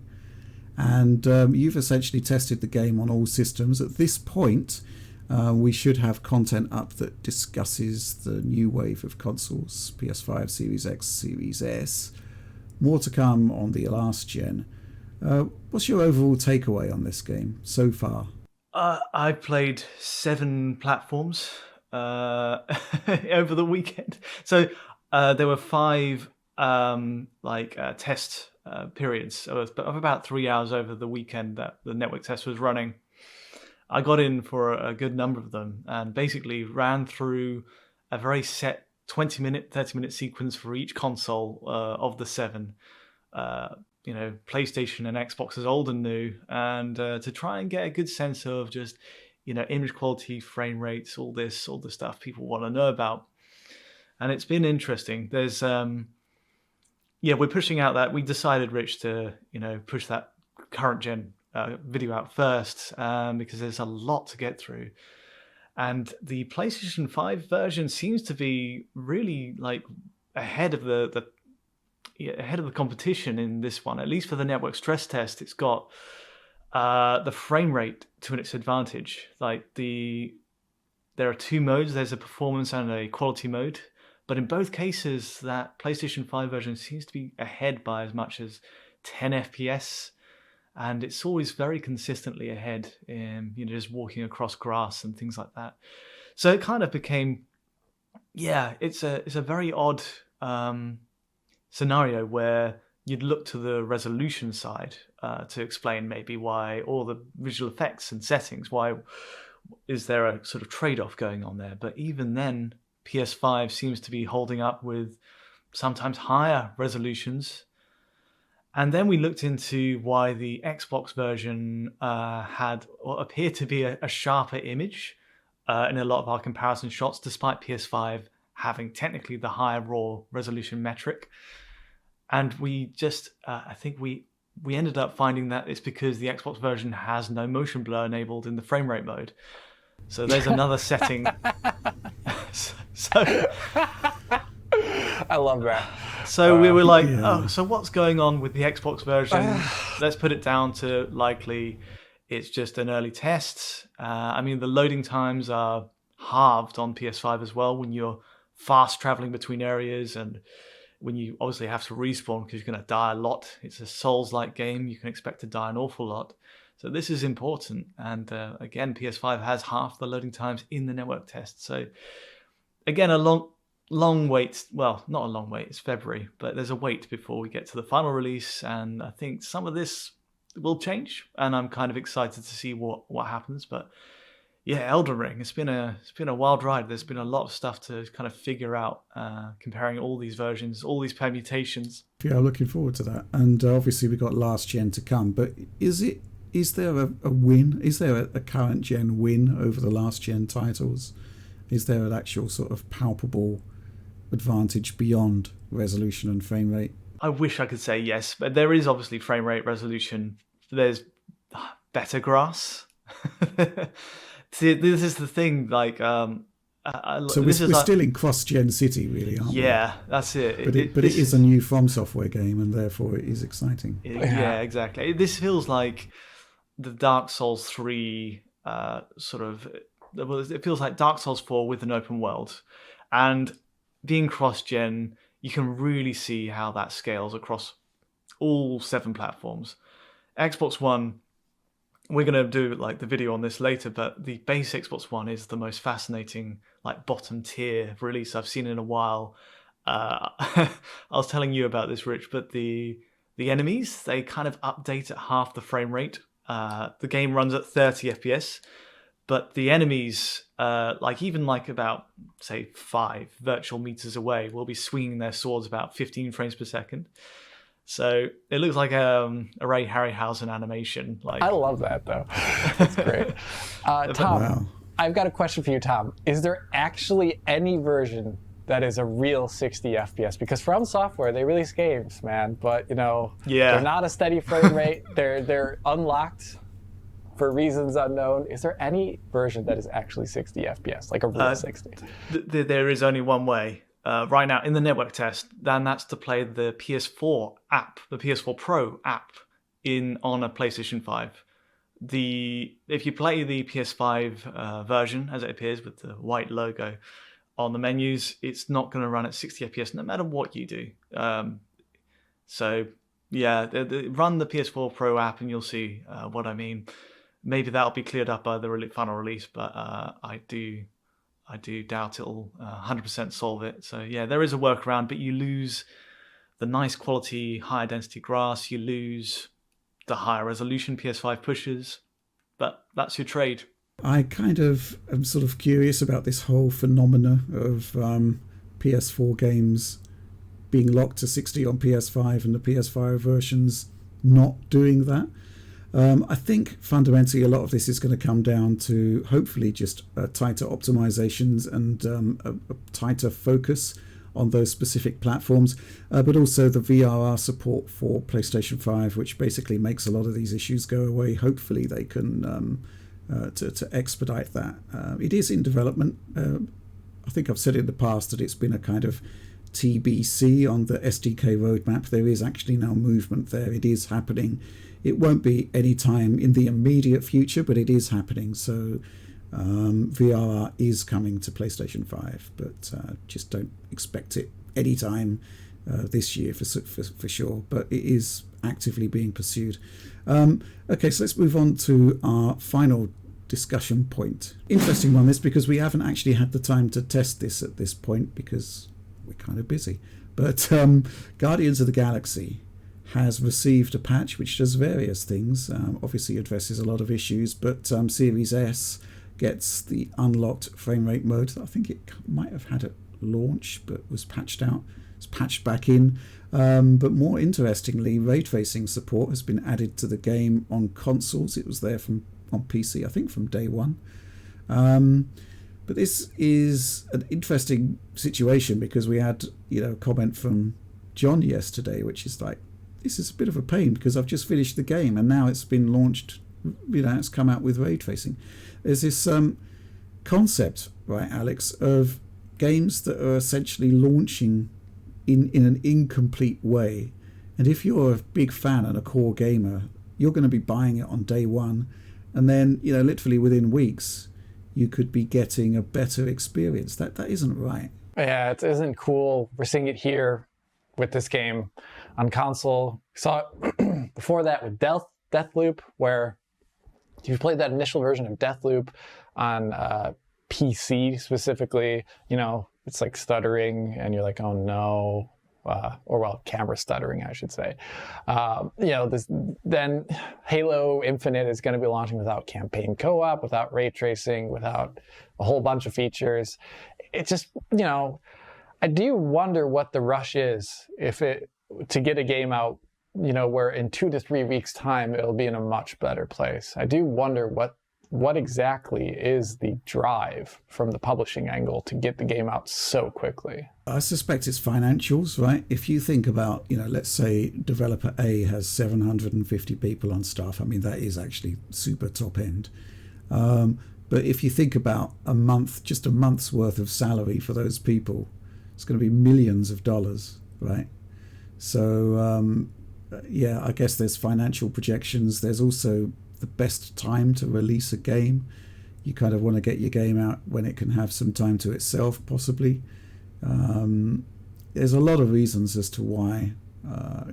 and you've essentially tested the game on all systems. At this point, we should have content up that discusses the new wave of consoles, PS5, Series X, Series S. More to come on the last gen. What's your overall takeaway on this game so far? I've played 7 platforms over the weekend. So there were 5 test periods of about 3 hours over the weekend that the network test was running. I got in for a good number of them and basically ran through a very set 20-minute, 30-minute sequence for each console of the 7. PlayStation and Xbox is old and new, and to try and get a good sense of just, image quality, frame rates, all the stuff people want to know about. And it's been interesting. There's, we're pushing out that. We decided, Rich, to, push that current gen video out first because there's a lot to get through. And the PlayStation 5 version seems to be really ahead of the competition in this one, at least for the network stress test. It's got the frame rate to its advantage. There are 2 modes. There's a performance and a quality mode. But in both cases, that PlayStation 5 version seems to be ahead by as much as 10 FPS. And it's always very consistently ahead in, just walking across grass and things like that. So it kind of became, it's a very odd scenario where you'd look to the resolution side to explain maybe why all the visual effects and settings, why is there a sort of trade-off going on there. But even then, PS5 seems to be holding up with sometimes higher resolutions. And then we looked into why the Xbox version had what appeared to be a sharper image in a lot of our comparison shots, despite PS5 having technically the higher raw resolution metric. And we just, I think we ended up finding that it's because the Xbox version has no motion blur enabled in the frame rate mode. So there's another setting. So I love that. So we were like, oh, so what's going on with the Xbox version? Let's put it down to likely it's just an early test. I mean, the loading times are halved on PS5 as well when you're fast traveling between areas and when you obviously have to respawn because you're going to die a lot. It's a Souls-like game. You can expect to die an awful lot. So this is important. And again, PS5 has half the loading times in the network test. So again, a long wait. Well, not a long wait. It's February, but there's a wait before we get to the final release. And I think some of this will change. And I'm kind of excited to see what happens. But yeah, Elden Ring. It's been a wild ride. There's been a lot of stuff to kind of figure out, comparing all these versions, all these permutations. Yeah, I'm looking forward to that. And obviously we've got last gen to come. But is there a win? Is there a current gen win over the last gen titles? Is there an actual sort of palpable advantage beyond resolution and frame rate? I wish I could say yes, but there is obviously frame rate, resolution. There's better grass. See, this is the thing. Like, so we're still in cross-gen city, really, aren't we? Yeah, that's it. But it is a new From Software game, and therefore it is exciting. Yeah, exactly. This feels like the Dark Souls 3 sort of. Well, it feels like Dark Souls 4 with an open world, and being cross-gen, you can really see how that scales across all 7 platforms. Xbox One. We're going to do like the video on this later, but the base Xbox One is the most fascinating, like bottom tier release I've seen in a while. I was telling you about this, Rich, but the enemies, they kind of update at half the frame rate. The game runs at 30 FPS, but the enemies, even about, say, 5 virtual meters away, will be swinging their swords about 15 frames per second. So it looks like a Ray Harryhausen animation. I love that, though. That's great. Tom, wow. I've got a question for you, Tom. Is there actually any version that is a real 60 FPS? Because From Software, they release games, man, but they're not a steady frame rate. They're unlocked for reasons unknown. Is there any version that is actually 60 FPS, like a real 60? There is only one way. Right now in the network test, then that's to play the PS4 app, the PS4 Pro app on a PlayStation 5. If you play the PS5 version as it appears with the white logo on the menus, it's not going to run at 60 FPS no matter what you do. So yeah, run the PS4 Pro app and you'll see what I mean. Maybe that'll be cleared up by the final release, but I do doubt it'll 100% solve it. So yeah, there is a workaround, but you lose the nice quality, higher density grass. You lose the higher resolution PS5 pushes, but that's your trade. I kind of am sort of curious about this whole phenomena of PS4 games being locked to 60 on PS5 and the PS5 versions not doing that. I think fundamentally a lot of this is going to come down to hopefully just tighter optimizations and a tighter focus on those specific platforms, but also the VRR support for PlayStation 5, which basically makes a lot of these issues go away. Hopefully they can to expedite that. It is in development. I think I've said in the past that it's been a kind of TBC on the SDK roadmap. There is actually now movement there. It is happening. It won't be any time in the immediate future, but it is happening. So VRR is coming to PlayStation 5, but just don't expect it anytime this year for sure. But it is actively being pursued. Okay, so let's move on to our final discussion point. Interesting one, this, because we haven't actually had the time to test this at this point because we're kind of busy. But Guardians of the Galaxy has received a patch which does various things. Obviously addresses a lot of issues, but Series S gets the unlocked frame rate mode. I think it might have had at launch, but was patched out. It's patched back in. But more interestingly, ray tracing support has been added to the game on consoles. It was there on PC, I think, from day one. But this is an interesting situation because we had, a comment from John yesterday, which is like, this is a bit of a pain because I've just finished the game and now it's been launched, it's come out with ray tracing. There's this concept, right, Alex, of games that are essentially launching in an incomplete way. And if you're a big fan and a core gamer, you're going to be buying it on day one. And then, literally within weeks, you could be getting a better experience. That isn't right. Yeah, it isn't cool. We're seeing it here with this game on console. We saw it before that with Deathloop, where if you played that initial version of Deathloop on PC specifically, it's like stuttering and you're like, oh no. Camera stuttering, I should say. Then Halo Infinite is going to be launching without campaign co-op, without ray tracing, without a whole bunch of features. It's just, I do wonder what the rush is to get a game out, where in 2 to 3 weeks' time it'll be in a much better place. I do wonder what exactly is the drive from the publishing angle to get the game out so quickly. I suspect it's financials, right? If you think about, let's say developer A has 750 people on staff. I mean, that is actually super top end. But if you think about just a month's worth of salary for those people, it's going to be millions of dollars, right? So, I guess there's financial projections. There's also the best time to release a game. You kind of want to get your game out when it can have some time to itself, possibly. There's a lot of reasons as to why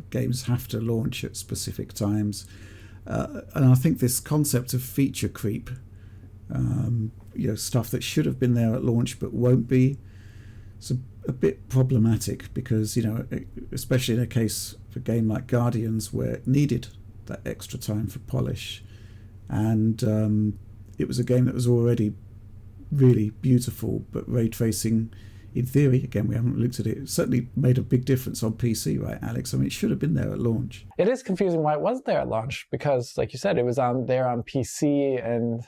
games have to launch at specific times. And I think this concept of feature creep, stuff that should have been there at launch but won't be, it's a bit problematic because, especially in a case of a game like Guardians where it needed that extra time for polish. And it was a game that was already really beautiful, but ray tracing, in theory, again, we haven't looked at it, certainly made a big difference on PC, right, Alex? I mean, it should have been there at launch. It is confusing why it wasn't there at launch because, like you said, it was there on PC, and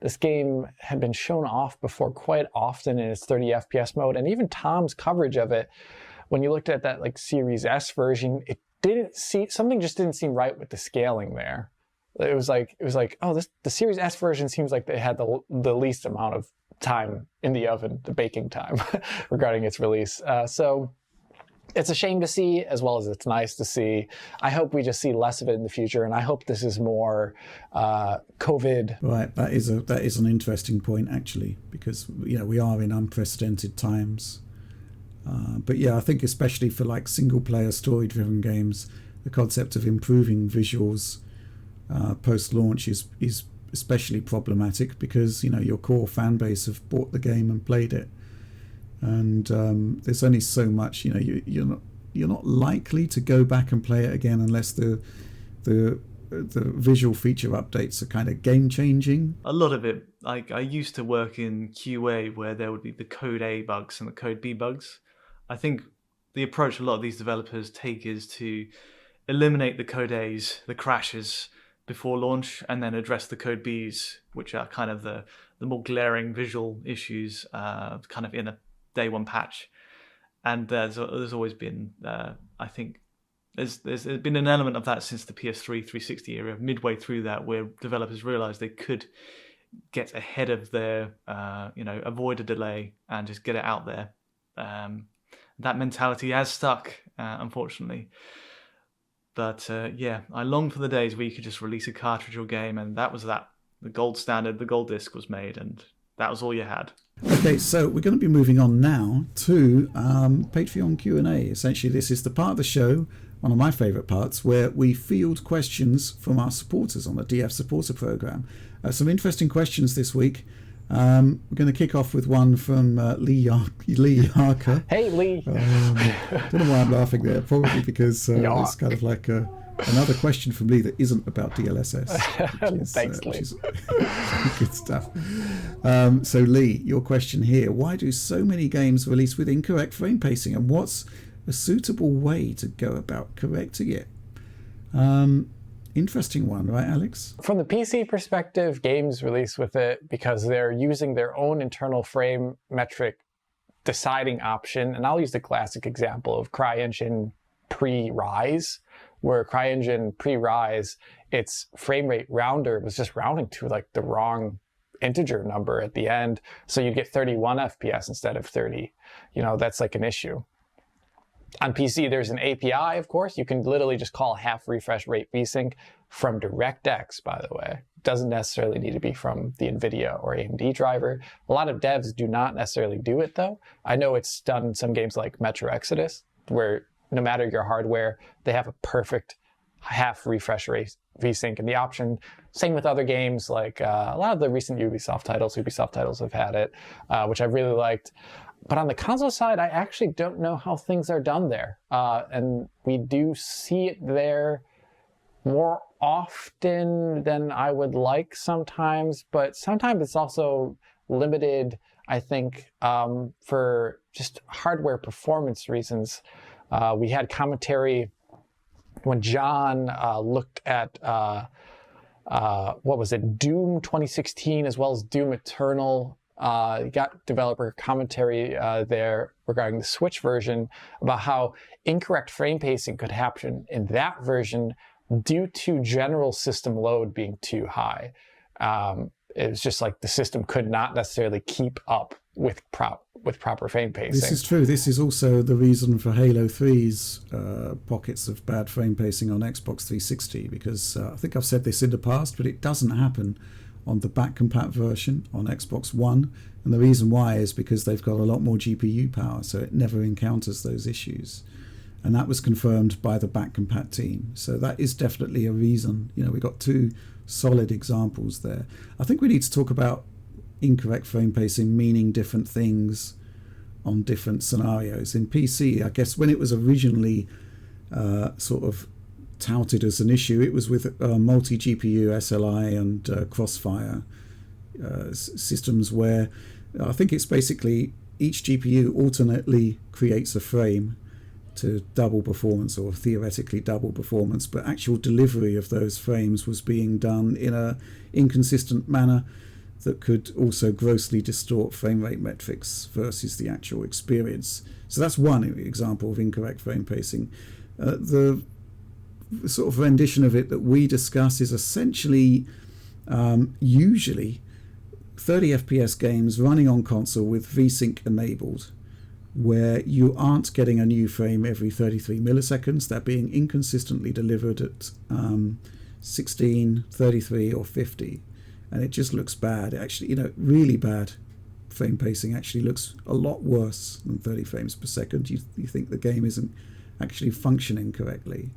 this game had been shown off before quite often in its 30 FPS mode, and even Tom's coverage of it, when you looked at that like Series S version, something just didn't seem right with the scaling there. It was like, the Series S version seems like they had the least amount of time in the oven, the baking time, regarding its release. So it's a shame to see, as well as it's nice to see. I hope we just see less of it in the future, and I hope this is more COVID. Right, that is an interesting point, actually, because we are in unprecedented times. But yeah, I think especially for like single-player story-driven games, the concept of improving visuals post-launch is especially problematic because your core fan base have bought the game and played it, and there's only so much. You're not likely to go back and play it again unless the visual feature updates are kind of game-changing. A lot of it, like I used to work in QA where there would be the code A bugs and the code B bugs. I think the approach a lot of these developers take is to eliminate the code A's, the crashes, before launch, and then address the code B's, which are kind of the more glaring visual issues, kind of in a day one patch. And there's always been, I think, there's been an element of that since the PS3 360 era, midway through that, where developers realized they could get ahead of their, avoid a delay and just get it out there. That mentality has stuck, unfortunately. But I long for the days where you could just release a cartridge or game, and that was that. The gold standard, the gold disc was made, and that was all you had. Okay, so we're going to be moving on now to Patreon Q&A. Essentially, this is the part of the show, one of my favourite parts, where we field questions from our supporters on the DF Supporter Programme. Some interesting questions this week. We're going to kick off with one from Lee Yarker. Hey, Lee. Don't know why I'm laughing there. Probably because it's kind of like another question from Lee that isn't about DLSS. Thanks, Lee. Which is good stuff. So, Lee, your question here. Why do so many games release with incorrect frame pacing, and what's a suitable way to go about correcting it? Interesting one, right, Alex? From the PC perspective, games release with it because they're using their own internal frame metric deciding option. And I'll use the classic example of CryEngine pre-Rise, where CryEngine pre-Rise, its frame rate rounder was just rounding to like the wrong integer number at the end. So you get 31 FPS instead of 30. You know, that's like an issue. On PC, there's an API, of course. You can literally just call half refresh rate VSync from DirectX, by the way. It doesn't necessarily need to be from the Nvidia or AMD driver. A lot of devs do not necessarily do it, though. I know it's done in some games like Metro Exodus, where no matter your hardware, they have a perfect half refresh rate VSync in the option. Same with other games, like a lot of the recent Ubisoft titles have had it, which I really liked. But on the console side, I actually don't know how things are done there. And we do see it there more often than I would like sometimes, but sometimes it's also limited, I think, for just hardware performance reasons. We had commentary when John looked at, what was it, Doom 2016 as well as Doom Eternal. You got developer commentary there regarding the Switch version about how incorrect frame pacing could happen in that version due to general system load being too high. It was just like the system could not necessarily keep up with proper frame pacing. This is true. This is also the reason for Halo 3's pockets of bad frame pacing on Xbox 360, because I think I've said this in the past, but it doesn't happen on the back compat version on Xbox One, and the reason why is because they've got a lot more GPU power, so it never encounters those issues, and that was confirmed by the back compat team. So that is definitely a reason. You know, we got two solid examples there. I think we need to talk about incorrect frame pacing meaning different things on different scenarios. In PC, I guess when it was originally sort of touted as an issue, it was with multi-GPU SLI and Crossfire systems, where I think it's basically each GPU alternately creates a frame to double performance, or theoretically double performance, but actual delivery of those frames was being done in a inconsistent manner that could also grossly distort frame rate metrics versus the actual experience. So that's one example of incorrect frame pacing. The sort of rendition of it that we discuss is essentially usually 30 FPS games running on console with VSync enabled, where you aren't getting a new frame every 33 milliseconds. They're being inconsistently delivered at 16, 33 or 50, and it just looks bad. Actually, you know, really bad frame pacing actually looks a lot worse than 30 frames per second. You think the game isn't actually functioning correctly.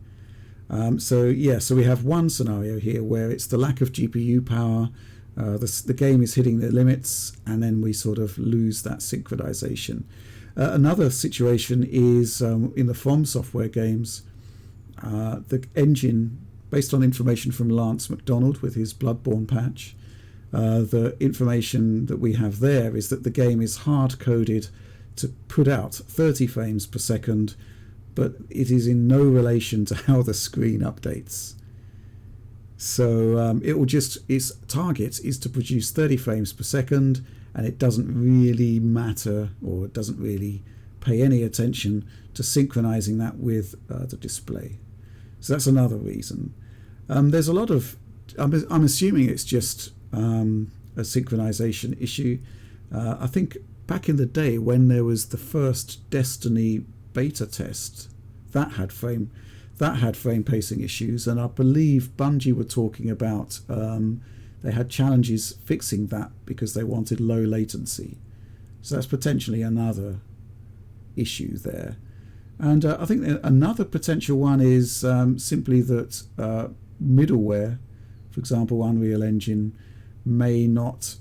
So we have one scenario here where it's the lack of GPU power, the game is hitting the limits, and then we sort of lose that synchronization. Another situation is in the From Software games, the engine, based on information from Lance McDonald with his Bloodborne patch, the information that we have there is that the game is hard-coded to put out 30 frames per second, but it is in no relation to how the screen updates. So its target is to produce 30 frames per second, and it doesn't really matter, or it doesn't really pay any attention to synchronizing that with the display. So that's another reason. There's a lot of, I'm assuming it's just a synchronization issue. I think back in the day when there was the first Destiny beta test, that had frame pacing issues, and I believe Bungie were talking about they had challenges fixing that because they wanted low latency. So that's potentially another issue there. And I think another potential one is simply that middleware, for example Unreal Engine, may not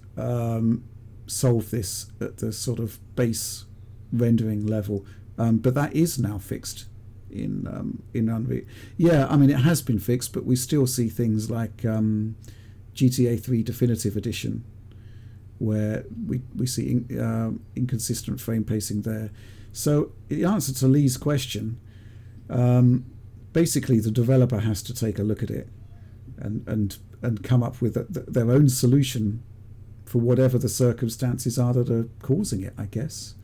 solve this at the sort of base rendering level, but that is now fixed in Unreal. Yeah, I mean, it has been fixed, but we still see things like GTA 3 Definitive Edition, where we see inconsistent frame pacing there. So the answer to Lee's question, basically the developer has to take a look at it and come up with their own solution for whatever the circumstances are that are causing it, I guess.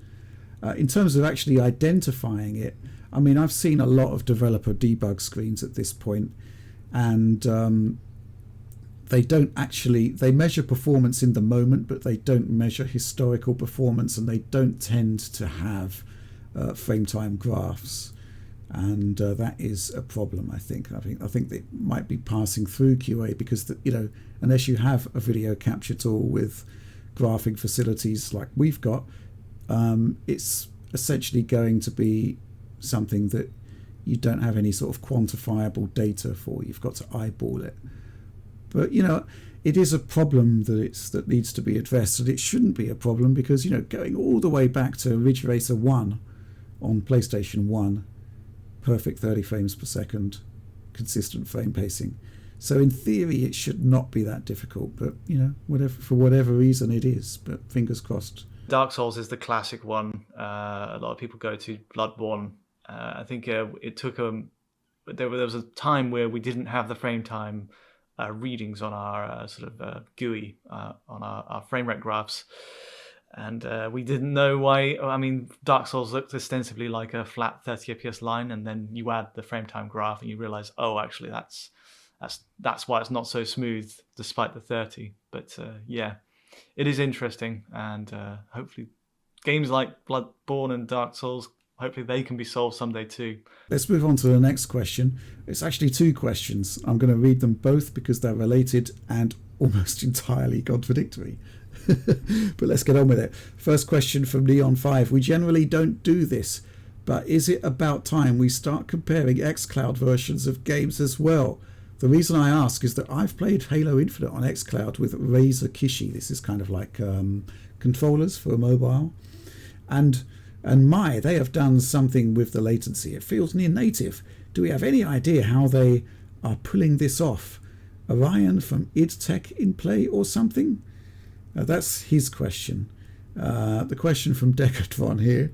In terms of actually identifying it, I mean, I've seen a lot of developer debug screens at this point, and they measure performance in the moment, but they don't measure historical performance, and they don't tend to have frame time graphs, and that is a problem. I think they might be passing through QA because unless you have a video capture tool with graphing facilities like we've got, it's essentially going to be something that you don't have any sort of quantifiable data for. You've got to eyeball it. But it is a problem that needs to be addressed, and it shouldn't be a problem because going all the way back to Ridge Racer 1 on PlayStation 1, perfect 30 frames per second, consistent frame pacing. So in theory, it should not be that difficult, but for whatever reason it is. But fingers crossed. Dark Souls is the classic one. A lot of people go to Bloodborne. I think it took there was a time where we didn't have the frame time readings on our GUI on our frame rate graphs, and we didn't know why. I mean, Dark Souls looked ostensibly like a flat 30 FPS line, and then you add the frame time graph and you realize, oh, actually that's why it's not so smooth despite the 30. But yeah, it is interesting, and hopefully games like Bloodborne and Dark Souls, hopefully they can be solved someday too. Let's move on to the next question. It's actually two questions. I'm going to read them both because they're related and almost entirely contradictory. But let's get on with it. First question from Neon5. We generally don't do this, but is it about time we start comparing xCloud versions of games as well? The reason I ask is that I've played Halo Infinite on xCloud with Razer Kishi. This is kind of like controllers for a mobile. And they have done something with the latency. It feels near native. Do we have any idea how they are pulling this off? Orion from id Tech in play or something? That's his question. The question from Decathlon here.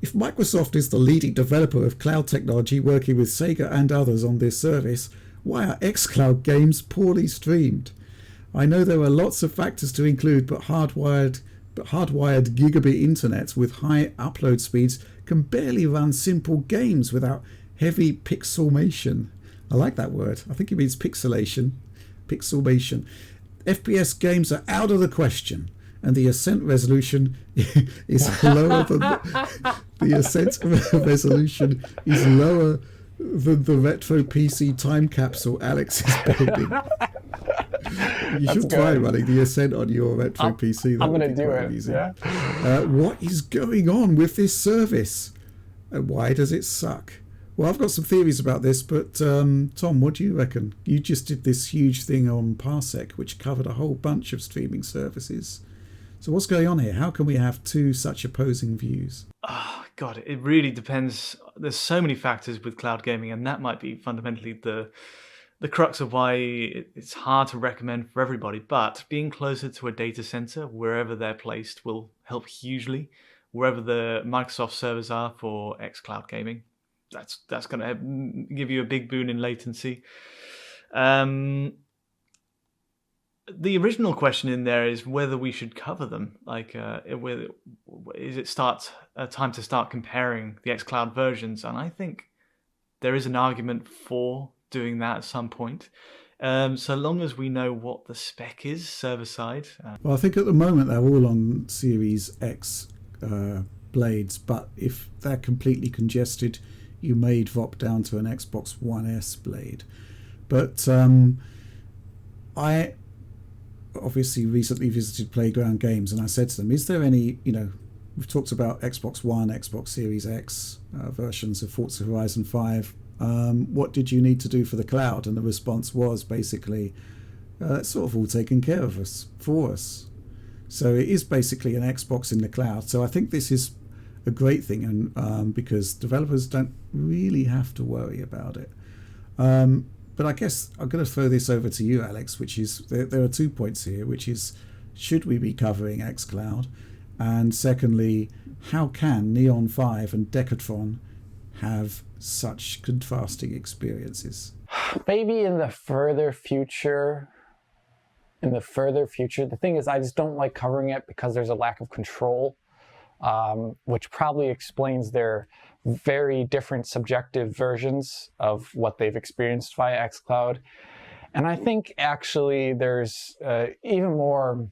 If Microsoft is the leading developer of cloud technology working with Sega and others on this service, why are xCloud games poorly streamed? I know there are lots of factors to include, but hardwired gigabit internet with high upload speeds can barely run simple games without heavy pixelmation. I like that word. I think it means pixelation. Pixelmation. FPS games are out of the question, and the ascent resolution is lower than the retro PC time capsule Alex is building. You should try running the Ascent on your retro PC. I'm going to do it. Yeah. What is going on with this service? And why does it suck? Well, I've got some theories about this, but Tom, what do you reckon? You just did this huge thing on Parsec, which covered a whole bunch of streaming services. So what's going on here? How can we have two such opposing views? Oh, God, it really depends. There's so many factors with cloud gaming, and that might be fundamentally the crux of why it's hard to recommend for everybody. But being closer to a data center, wherever they're placed, will help hugely. Wherever the Microsoft servers are for xCloud gaming, that's going to give you a big boon in latency. The original question in there is whether we should cover them. Like, is it time to start comparing the xCloud versions? And I think there is an argument for doing that at some point, so long as we know what the spec is server side. Well, I think at the moment they're all on Series X blades, but if they're completely congested, you may drop down to an Xbox One S blade. But I obviously recently visited Playground Games, and I said to them, is there any, we've talked about Xbox One, Xbox Series X versions of Forza Horizon 5. What did you need to do for the cloud? And the response was basically, it's sort of all taken care of for us. So it is basically an Xbox in the cloud. So I think this is a great thing, and because developers don't really have to worry about it. But I guess I'm going to throw this over to you, Alex, which is, there are 2 points here, which is, should we be covering xCloud? And secondly, how can Neon 5 and Decathlon have such contrasting experiences? Maybe in the further future. The thing is, I just don't like covering it because there's a lack of control, which probably explains their very different subjective versions of what they've experienced via xCloud. And I think actually there's even more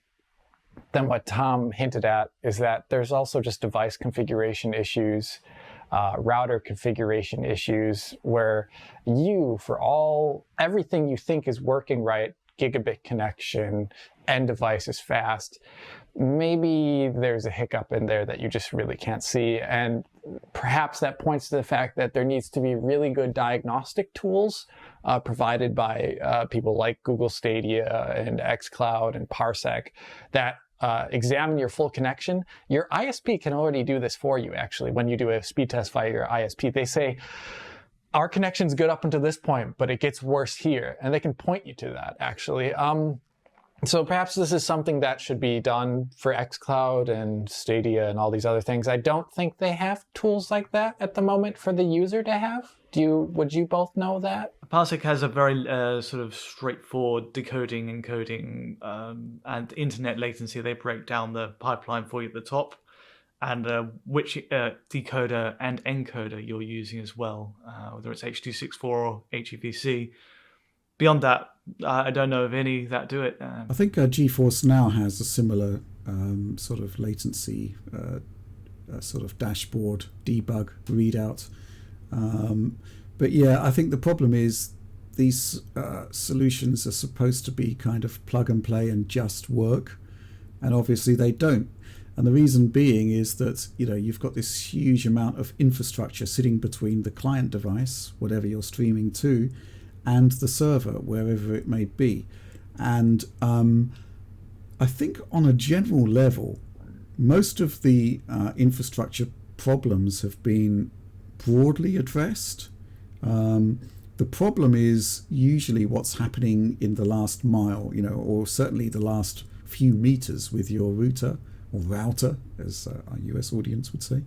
than what Tom hinted at, is that there's also just device configuration issues, router configuration issues, where for everything you think is working right, gigabit connection, end device is fast, maybe there's a hiccup in there that you just really can't see. And perhaps that points to the fact that there needs to be really good diagnostic tools provided by people like Google Stadia and xCloud and Parsec that examine your full connection. Your ISP can already do this for you, actually. When you do a speed test via your ISP, they say, our connection's good up until this point, but it gets worse here. And they can point you to that, actually. So perhaps this is something that should be done for xCloud and Stadia and all these other things. I don't think they have tools like that at the moment for the user to have. Would you both know that? Parsec has a very sort of straightforward decoding, encoding, and internet latency. They break down the pipeline for you at the top, and which decoder and encoder you're using as well, whether it's H.264 or HEVC. Beyond that, I don't know of any that do it. I think GeForce Now has a similar sort of latency sort of dashboard debug readout. But yeah, I think the problem is these solutions are supposed to be kind of plug and play and just work, and obviously they don't. And the reason being is that, you know, you've got this huge amount of infrastructure sitting between the client device, whatever you're streaming to, and the server, wherever it may be. And I think on a general level, most of the infrastructure problems have been broadly addressed. The problem is usually what's happening in the last mile, you know, or certainly the last few meters with your router, or router, as our US audience would say,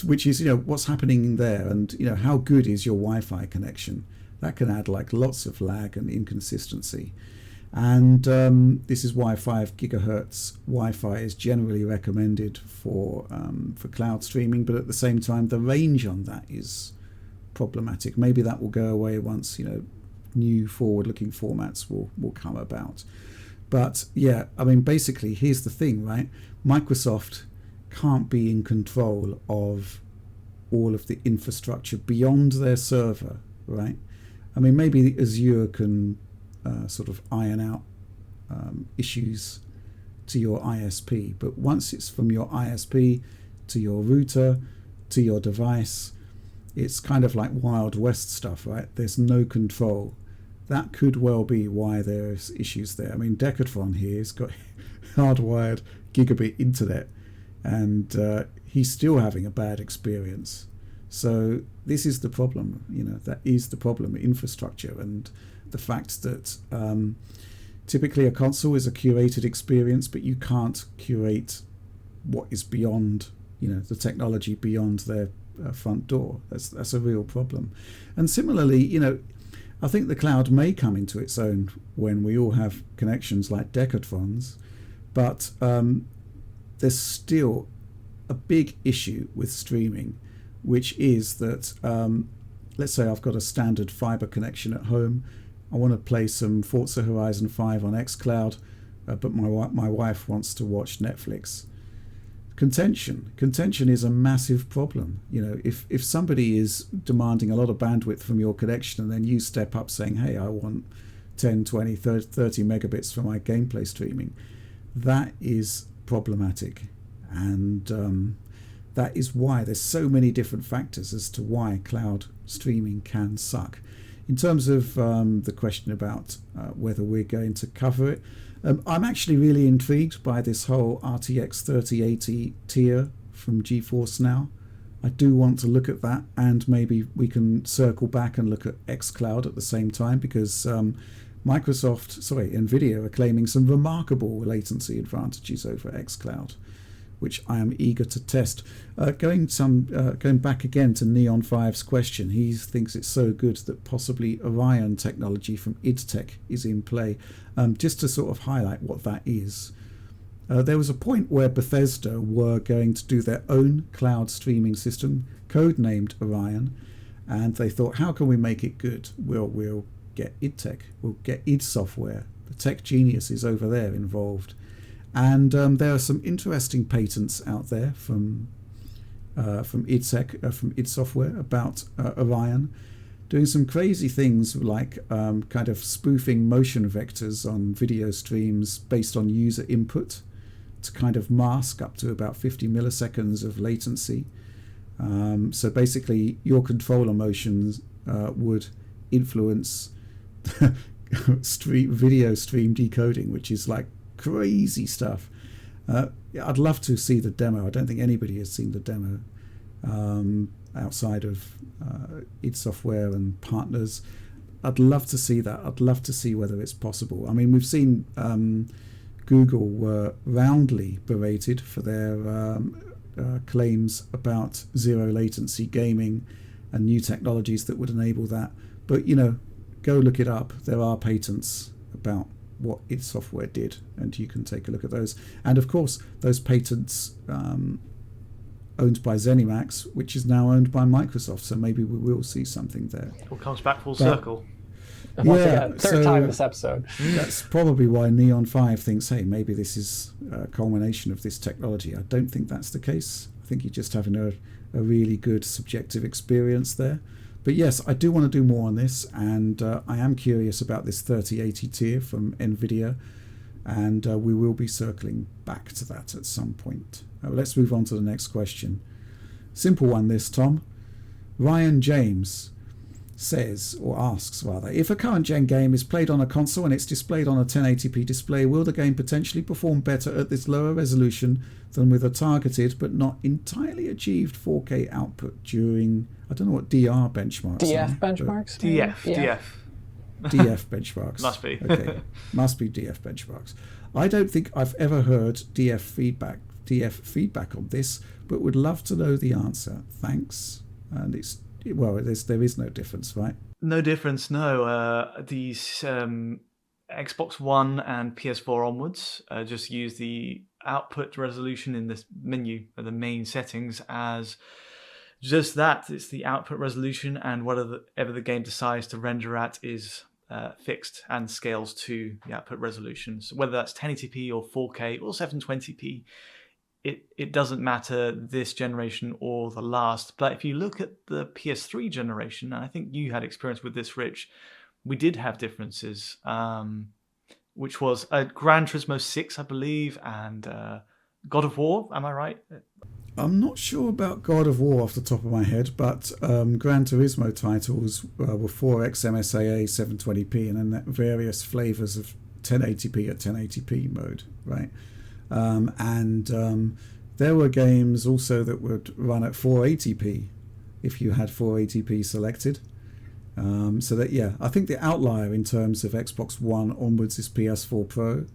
which is, you know, what's happening there, and, you know, how good is your Wi-Fi connection. That can add like lots of lag and inconsistency. And this is why 5 gigahertz Wi-Fi is generally recommended for cloud streaming, but at the same time the range on that is problematic. Maybe that will go away once, you know, new forward-looking formats will come about. But yeah, I mean, basically, here's the thing, right? Microsoft can't be in control of all of the infrastructure beyond their server, right? I mean, maybe Azure can sort of iron out issues to your ISP, but once it's from your ISP to your router to your device, it's kind of like Wild West stuff, right? There's no control. That could well be why there's issues there. I mean, Decathlon here has got hardwired gigabit internet, and he's still having a bad experience. So this is the problem, you know, that is the problem, infrastructure, and the fact that typically a console is a curated experience, but you can't curate what is beyond, you know, the technology beyond their front door. That's a real problem. And similarly, you know, I think the cloud may come into its own when we all have connections like Decatrons, but there's still a big issue with streaming, which is that let's say I've got a standard fiber connection at home. I want to play some Forza Horizon 5 on xCloud, but my wife wants to watch Netflix. Contention is a massive problem. You know, if somebody is demanding a lot of bandwidth from your connection, and then you step up saying, hey, I want 10, 20, 30 megabits for my gameplay streaming, that is problematic. And that is why there's so many different factors as to why cloud streaming can suck. In terms of the question about whether we're going to cover it, I'm actually really intrigued by this whole RTX 3080 tier from GeForce Now. I do want to look at that, and maybe we can circle back and look at xCloud at the same time, because Nvidia are claiming some remarkable latency advantages over xCloud, which I am eager to test. Going back again to Neon 5's question, he thinks it's so good that possibly Orion technology from idTech is in play. Just to sort of highlight what that is. There was a point where Bethesda were going to do their own cloud streaming system, codenamed Orion, and they thought, how can we make it good? We'll get idTech, we'll get id Software, the tech geniuses over there involved. And there are some interesting patents out there from idTech, from id Software about Orion, doing some crazy things like kind of spoofing motion vectors on video streams based on user input to kind of mask up to about 50 milliseconds of latency. So basically, your controller motions would influence video stream decoding, which is like crazy stuff. I'd love to see the demo. I don't think anybody has seen the demo outside of id Software and partners. I'd love to see that. I'd love to see whether it's possible. I mean, we've seen Google were roundly berated for their claims about zero latency gaming and new technologies that would enable that. But, you know, go look it up. There are patents about what id Software did, and you can take a look at those. And of course, those patents owned by ZeniMax, which is now owned by Microsoft. So maybe we will see something there. It all comes back full circle. Once again, third time this episode. That's probably why Neon 5 thinks, hey, maybe this is a culmination of this technology. I don't think that's the case. I think you're just having a really good subjective experience there. But yes, I do want to do more on this, and I am curious about this 3080 tier from Nvidia, and we will be circling back to that at some point. Let's move on to the next question. Simple one this, Tom. Ryan James says, or asks rather, if a current gen game is played on a console and it's displayed on a 1080p display, will the game potentially perform better at this lower resolution than with a targeted but not entirely achieved 4K output during, I don't know what DR benchmarks DF are, benchmarks? DF. DF benchmarks. Must be. Okay, must be DF benchmarks. I don't think I've ever heard DF feedback on this, but would love to know the answer. Thanks. And there is no difference, right? No difference, no. These Xbox One and PS4 onwards just use the output resolution in this menu, the main settings, as just that. It's the output resolution, and whatever the game decides to render at is fixed and scales to the output resolution. So whether that's 1080p or 4K or 720p, it doesn't matter this generation or the last. But if you look at the PS3 generation, and I think you had experience with this, Rich, we did have differences, which was Gran Turismo 6, I believe, and God of War. Am I right? I'm not sure about God of War off the top of my head, but Gran Turismo titles were 4X MSAA 720p and then various flavors of 1080p at 1080p mode, right? And there were games also that would run at 480p if you had 480p selected. So that, yeah, I think the outlier in terms of Xbox One onwards is PS4 Pro,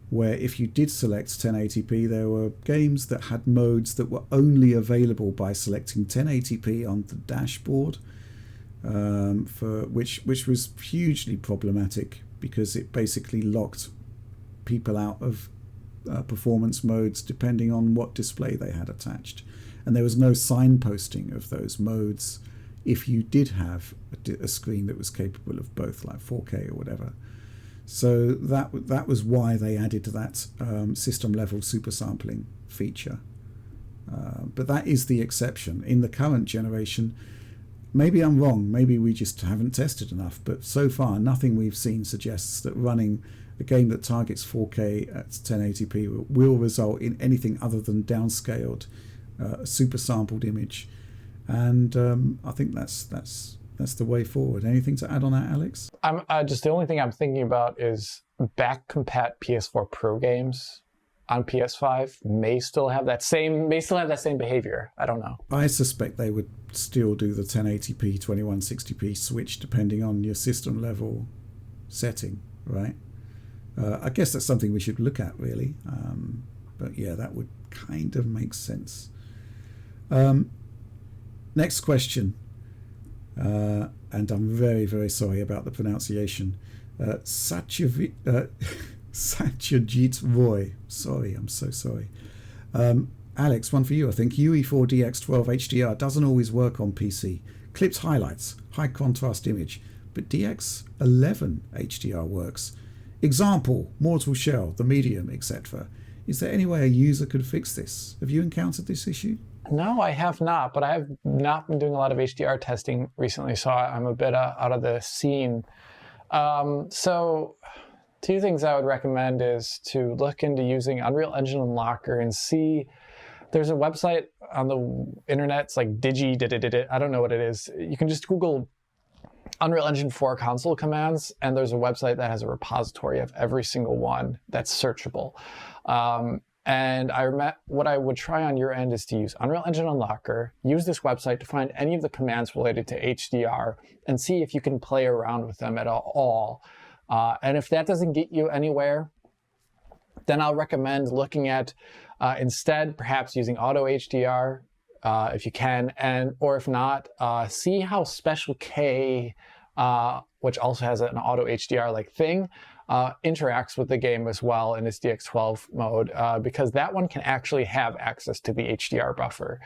where if you did select 1080p, there were games that had modes that were only available by selecting 1080p on the dashboard, for which was hugely problematic because it basically locked people out of performance modes depending on what display they had attached, and there was no signposting of those modes if you did have a screen that was capable of both, like 4K or whatever. So that was why they added that system level super sampling feature, but that is the exception. In the current generation, maybe I'm wrong, maybe we just haven't tested enough, but so far nothing we've seen suggests that running a game that targets 4K at 1080p will result in anything other than downscaled, super sampled image, and I think that's the way forward. Anything to add on that, Alex? I'm just the only thing I'm thinking about is back compat PS4 Pro games on PS5 may still have that same behavior. I don't know. I suspect they would still do the 1080p 2160p switch depending on your system level setting, right? I guess that's something we should look at, really. But yeah, that would kind of makes sense. Next question, and I'm very, very sorry about the pronunciation. Satyajit Roy. Sorry, I'm so sorry. Alex, one for you, I think. UE4 DX12 HDR doesn't always work on PC. Clips highlights, high contrast image, but DX11 HDR works. Example, Mortal Shell, the medium, etc. Is there any way a user could fix this? Have you encountered this issue? No, I have not, but I have not been doing a lot of HDR testing recently, so I'm a bit out of the scene. So two things I would recommend is to look into using Unreal Engine Unlocker and see. There's a website on the internet, it's like I don't know what it is. You can just Google Unreal Engine 4 console commands, and there's a website that has a repository of every single one that's searchable. And what I would try on your end is to use Unreal Engine Unlocker, use this website to find any of the commands related to HDR, and see if you can play around with them at all. And if that doesn't get you anywhere, then I'll recommend looking at instead perhaps using Auto HDR if you can, or if not, see how Spatial K, which also has an Auto HDR-like thing, interacts with the game as well in its DX12 mode, because that one can actually have access to the HDR buffer,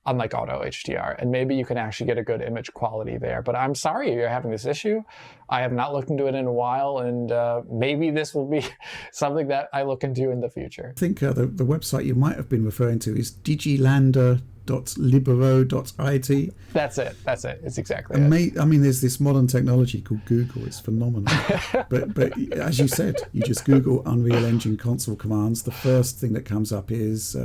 unlike Auto HDR, and maybe you can actually get a good image quality there. But I'm sorry you're having this issue. I have not looked into it in a while, and maybe this will be something that I look into in the future. I think the website you might have been referring to is digilanda.libero.it. That's it. It's exactly it. I mean, there's this modern technology called Google. It's phenomenal. but as you said, you just Google Unreal Engine console commands. The first thing that comes up is,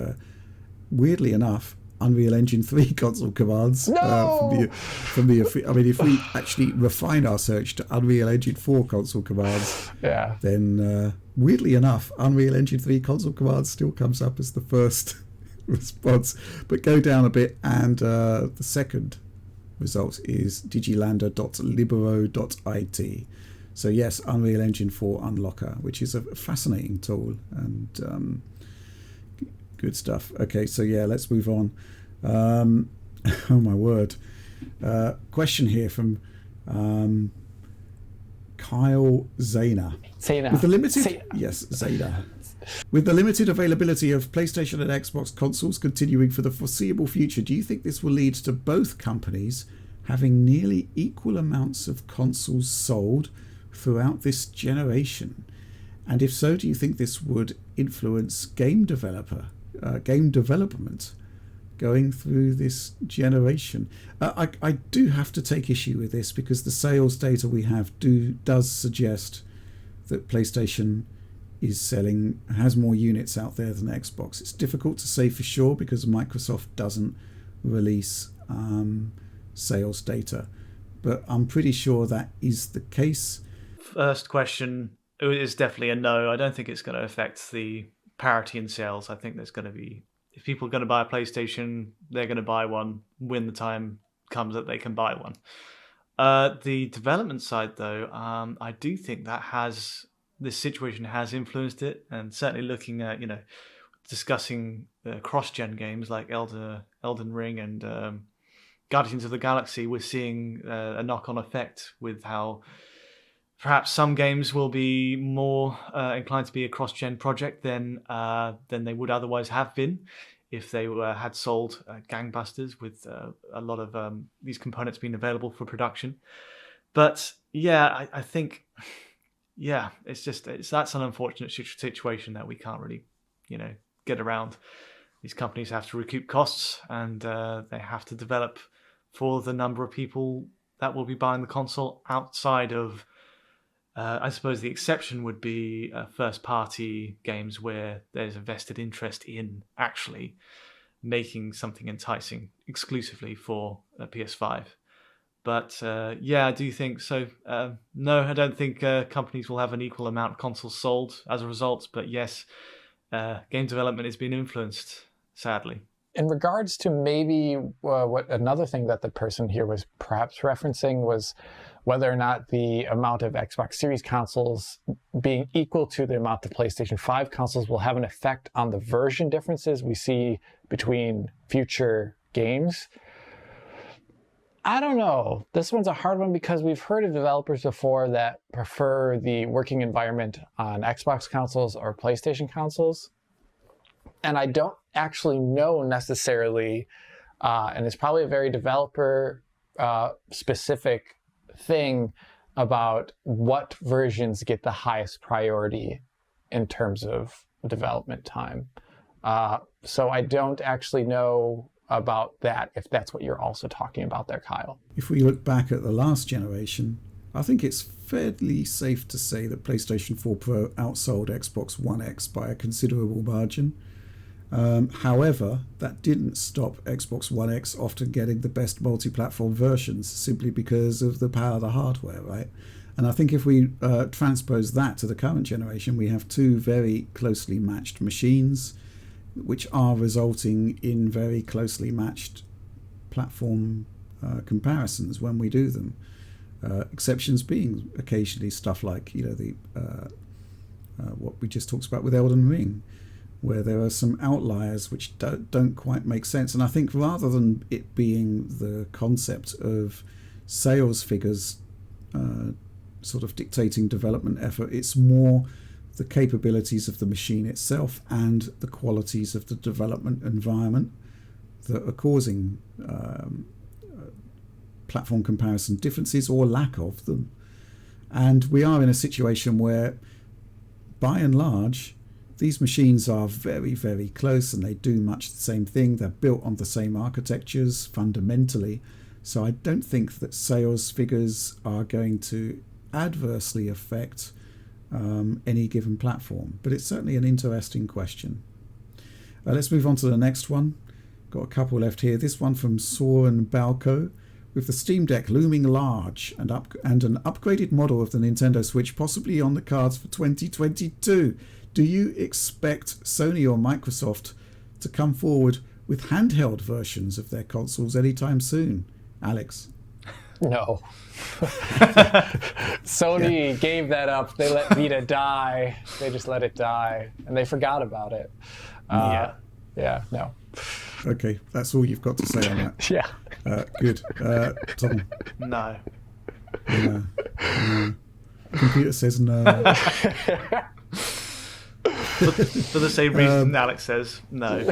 weirdly enough, Unreal Engine 3 console commands. No! From the I mean, if we actually refine our search to Unreal Engine 4 console commands, then weirdly enough, Unreal Engine 3 console commands still comes up as the first response. But go down a bit, and the second result is digilanda.libero.it. So yes, Unreal Engine 4 Unlocker, which is a fascinating tool, and good stuff. Okay, so yeah, let's move on. Oh my word. Question here from Kyle Zayna. With the limited Zayna. With the limited availability of PlayStation and Xbox consoles continuing for the foreseeable future, do you think this will lead to both companies having nearly equal amounts of consoles sold throughout this generation? And if so, do you think this would influence game development going through this generation? I do have to take issue with this, because the sales data we have does suggest that PlayStation has more units out there than Xbox. It's difficult to say for sure because Microsoft doesn't release sales data, but I'm pretty sure that is the case. First question is definitely a no. I don't think it's going to affect the parity in sales. I think there's going to be, if people are going to buy a PlayStation, they're going to buy one when the time comes that they can buy one. The development side, though, I do think that this situation has influenced it, and certainly looking at, discussing cross-gen games like Elden Ring and Guardians of the Galaxy, we're seeing a knock-on effect with how perhaps some games will be more inclined to be a cross-gen project than they would otherwise have been if they had sold gangbusters with a lot of these components being available for production. But yeah, I think, that's an unfortunate situation that we can't really, get around. These companies have to recoup costs, and they have to develop for the number of people that will be buying the console outside of, I suppose the exception would be first-party games where there's a vested interest in actually making something enticing exclusively for a PS5. But I do think so. No, I don't think companies will have an equal amount of consoles sold as a result. But yes, game development is being influenced, sadly. In regards to maybe what another thing that the person here was perhaps referencing was whether or not the amount of Xbox Series consoles being equal to the amount of PlayStation 5 consoles will have an effect on the version differences we see between future games. I don't know. This one's a hard one because we've heard of developers before that prefer the working environment on Xbox consoles or PlayStation consoles. And I don't actually know necessarily, and it's probably a very developer specific thing about what versions get the highest priority in terms of development time. So I don't actually know about that, if that's what you're also talking about there, Kyle. If we look back at the last generation, I think it's fairly safe to say that PlayStation 4 Pro outsold Xbox One X by a considerable margin. However, that didn't stop Xbox One X often getting the best multi-platform versions simply because of the power of the hardware, right? And I think if we transpose that to the current generation, we have two very closely matched machines, which are resulting in very closely matched platform comparisons when we do them. Exceptions being occasionally stuff like, what we just talked about with Elden Ring, where there are some outliers which don't quite make sense. And I think rather than it being the concept of sales figures sort of dictating development effort, it's more the capabilities of the machine itself and the qualities of the development environment that are causing platform comparison differences or lack of them. And we are in a situation where, by and large, these machines are very, very close and they do much the same thing. They're built on the same architectures fundamentally. So I don't think that sales figures are going to adversely affect any given platform. But it's certainly an interesting question. Let's move on to the next one. Got a couple left here. This one from Soren Balco. With the Steam Deck looming large and an upgraded model of the Nintendo Switch possibly on the cards for 2022, do you expect Sony or Microsoft to come forward with handheld versions of their consoles anytime soon? Alex? No. Sony gave that up. They let Vita die. They just let it die. And they forgot about it. Yeah, no. Okay, that's all you've got to say on that. Yeah. Good. Tom? No. No. Computer says no. For the same reason Alex says no.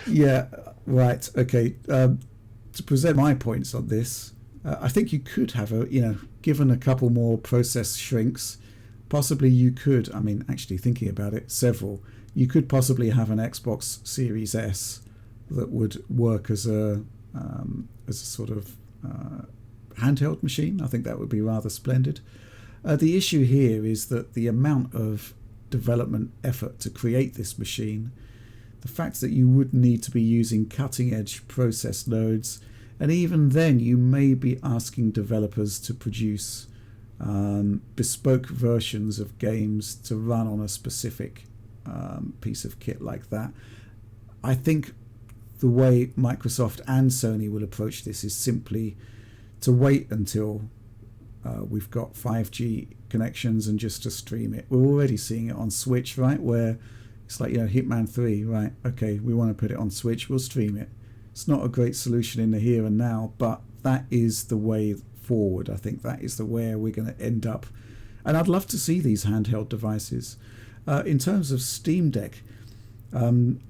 Yeah, right. Okay. To present my points on this, I think you could have given a couple more process shrinks, possibly you could, actually thinking about it, several, you could possibly have an Xbox Series S that would work as a sort of handheld machine. I think that would be rather splendid. The issue here is that the amount of development effort to create this machine, the fact that you would need to be using cutting-edge process nodes, and even then you may be asking developers to produce bespoke versions of games to run on a specific piece of kit like that. I think the way Microsoft and Sony will approach this is simply to wait until we've got 5G connections and just to stream it. We're already seeing it on Switch, right, where it's like, Hitman 3, right, okay, we want to put it on Switch, we'll stream it. It's not a great solution in the here and now, but that is the way forward. I think that is the way we're going to end up. And I'd love to see these handheld devices. In terms of Steam Deck, and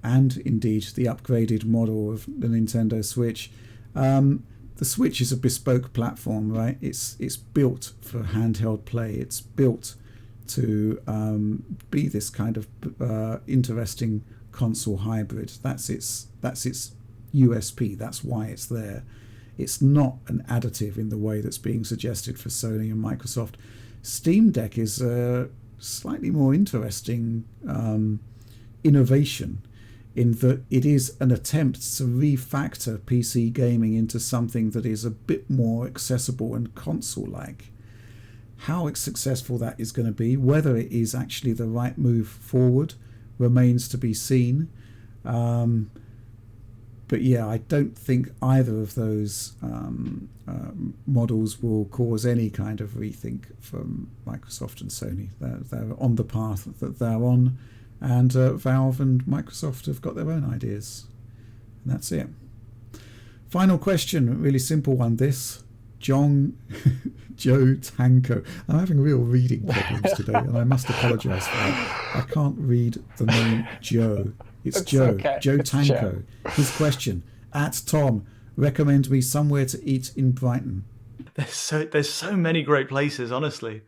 indeed the upgraded model of the Nintendo Switch, the Switch is a bespoke platform, right? It's built for handheld play. It's built to be this kind of interesting console hybrid. That's its USP. That's why it's there. It's not an additive in the way that's being suggested for Sony and Microsoft. Steam Deck is a slightly more interesting innovation in that it is an attempt to refactor PC gaming into something that is a bit more accessible and console-like. How successful that is going to be, whether it is actually the right move forward, remains to be seen. But yeah, I don't think either of those models will cause any kind of rethink from Microsoft and Sony. They're on the path that they're on, and Valve and Microsoft have got their own ideas. And that's it. Final question, really simple one this. Joe Tanko. I'm having real reading problems today, and I must apologise for that. I can't read the name Joe. It's Joe. Okay. Joe Tanko. His question: at Tom, recommend me somewhere to eat in Brighton. There's so many great places. Honestly,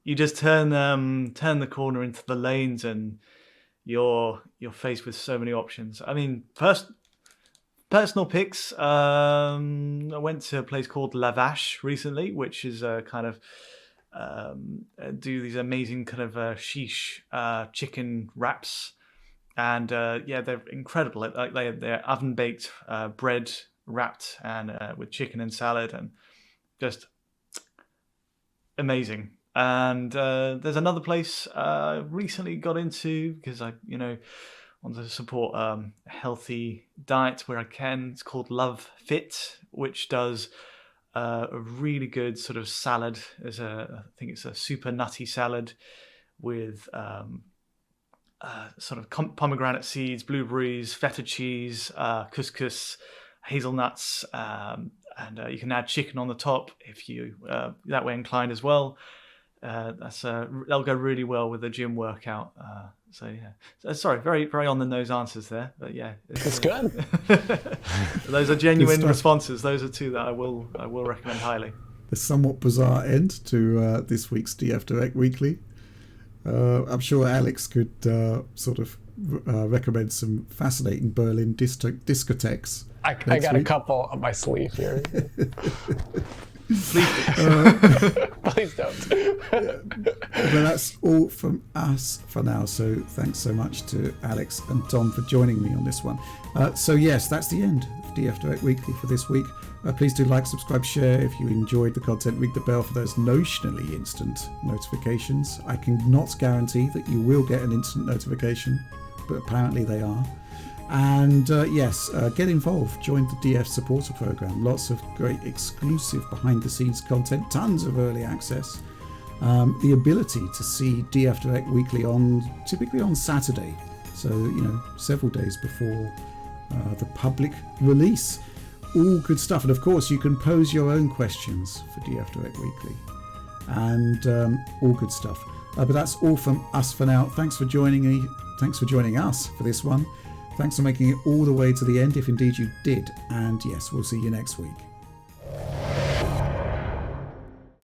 you just turn the corner into the lanes, and you're faced with so many options. I mean, personal picks. I went to a place called La Vache recently, which is kind of do these amazing kind of shish chicken wraps. And they're incredible. They're oven baked bread wrapped and with chicken and salad, and just amazing. And there's another place I recently got into because I want to support a healthy diet where I can. It's called Love Fit, which does a really good sort of salad. I think it's a super nutty salad with sort of pomegranate seeds, blueberries, feta cheese, couscous, hazelnuts, and you can add chicken on the top if you that way inclined as well. That'll go really well with a gym workout. Sorry, very very on the nose answers there, but yeah, it's good. Those are genuine responses. Those are two that I will recommend highly. The somewhat bizarre end to this week's DF Direct Weekly. I'm sure Alex could sort of recommend some fascinating Berlin discotheques. I got a couple up my sleeve here. Please don't. But that's all from us for now. So thanks so much to Alex and Tom for joining me on this one. So yes, that's the end of DF Direct Weekly for this week. Please do like, subscribe, share if you enjoyed the content. Ring the bell for those notionally instant notifications. I cannot guarantee that you will get an instant notification, but apparently they are. And get involved. Join the DF supporter program. Lots of great exclusive behind the scenes content, tons of early access, the ability to see DF Direct Weekly typically on Saturday, so several days before the public release. All good stuff. And of course you can pose your own questions for DF Direct Weekly, and all good stuff. But that's all from us for now. Thanks for joining me. Thanks for joining us for this one. Thanks for making it all the way to the end, if indeed you did. And yes, we'll see you next week.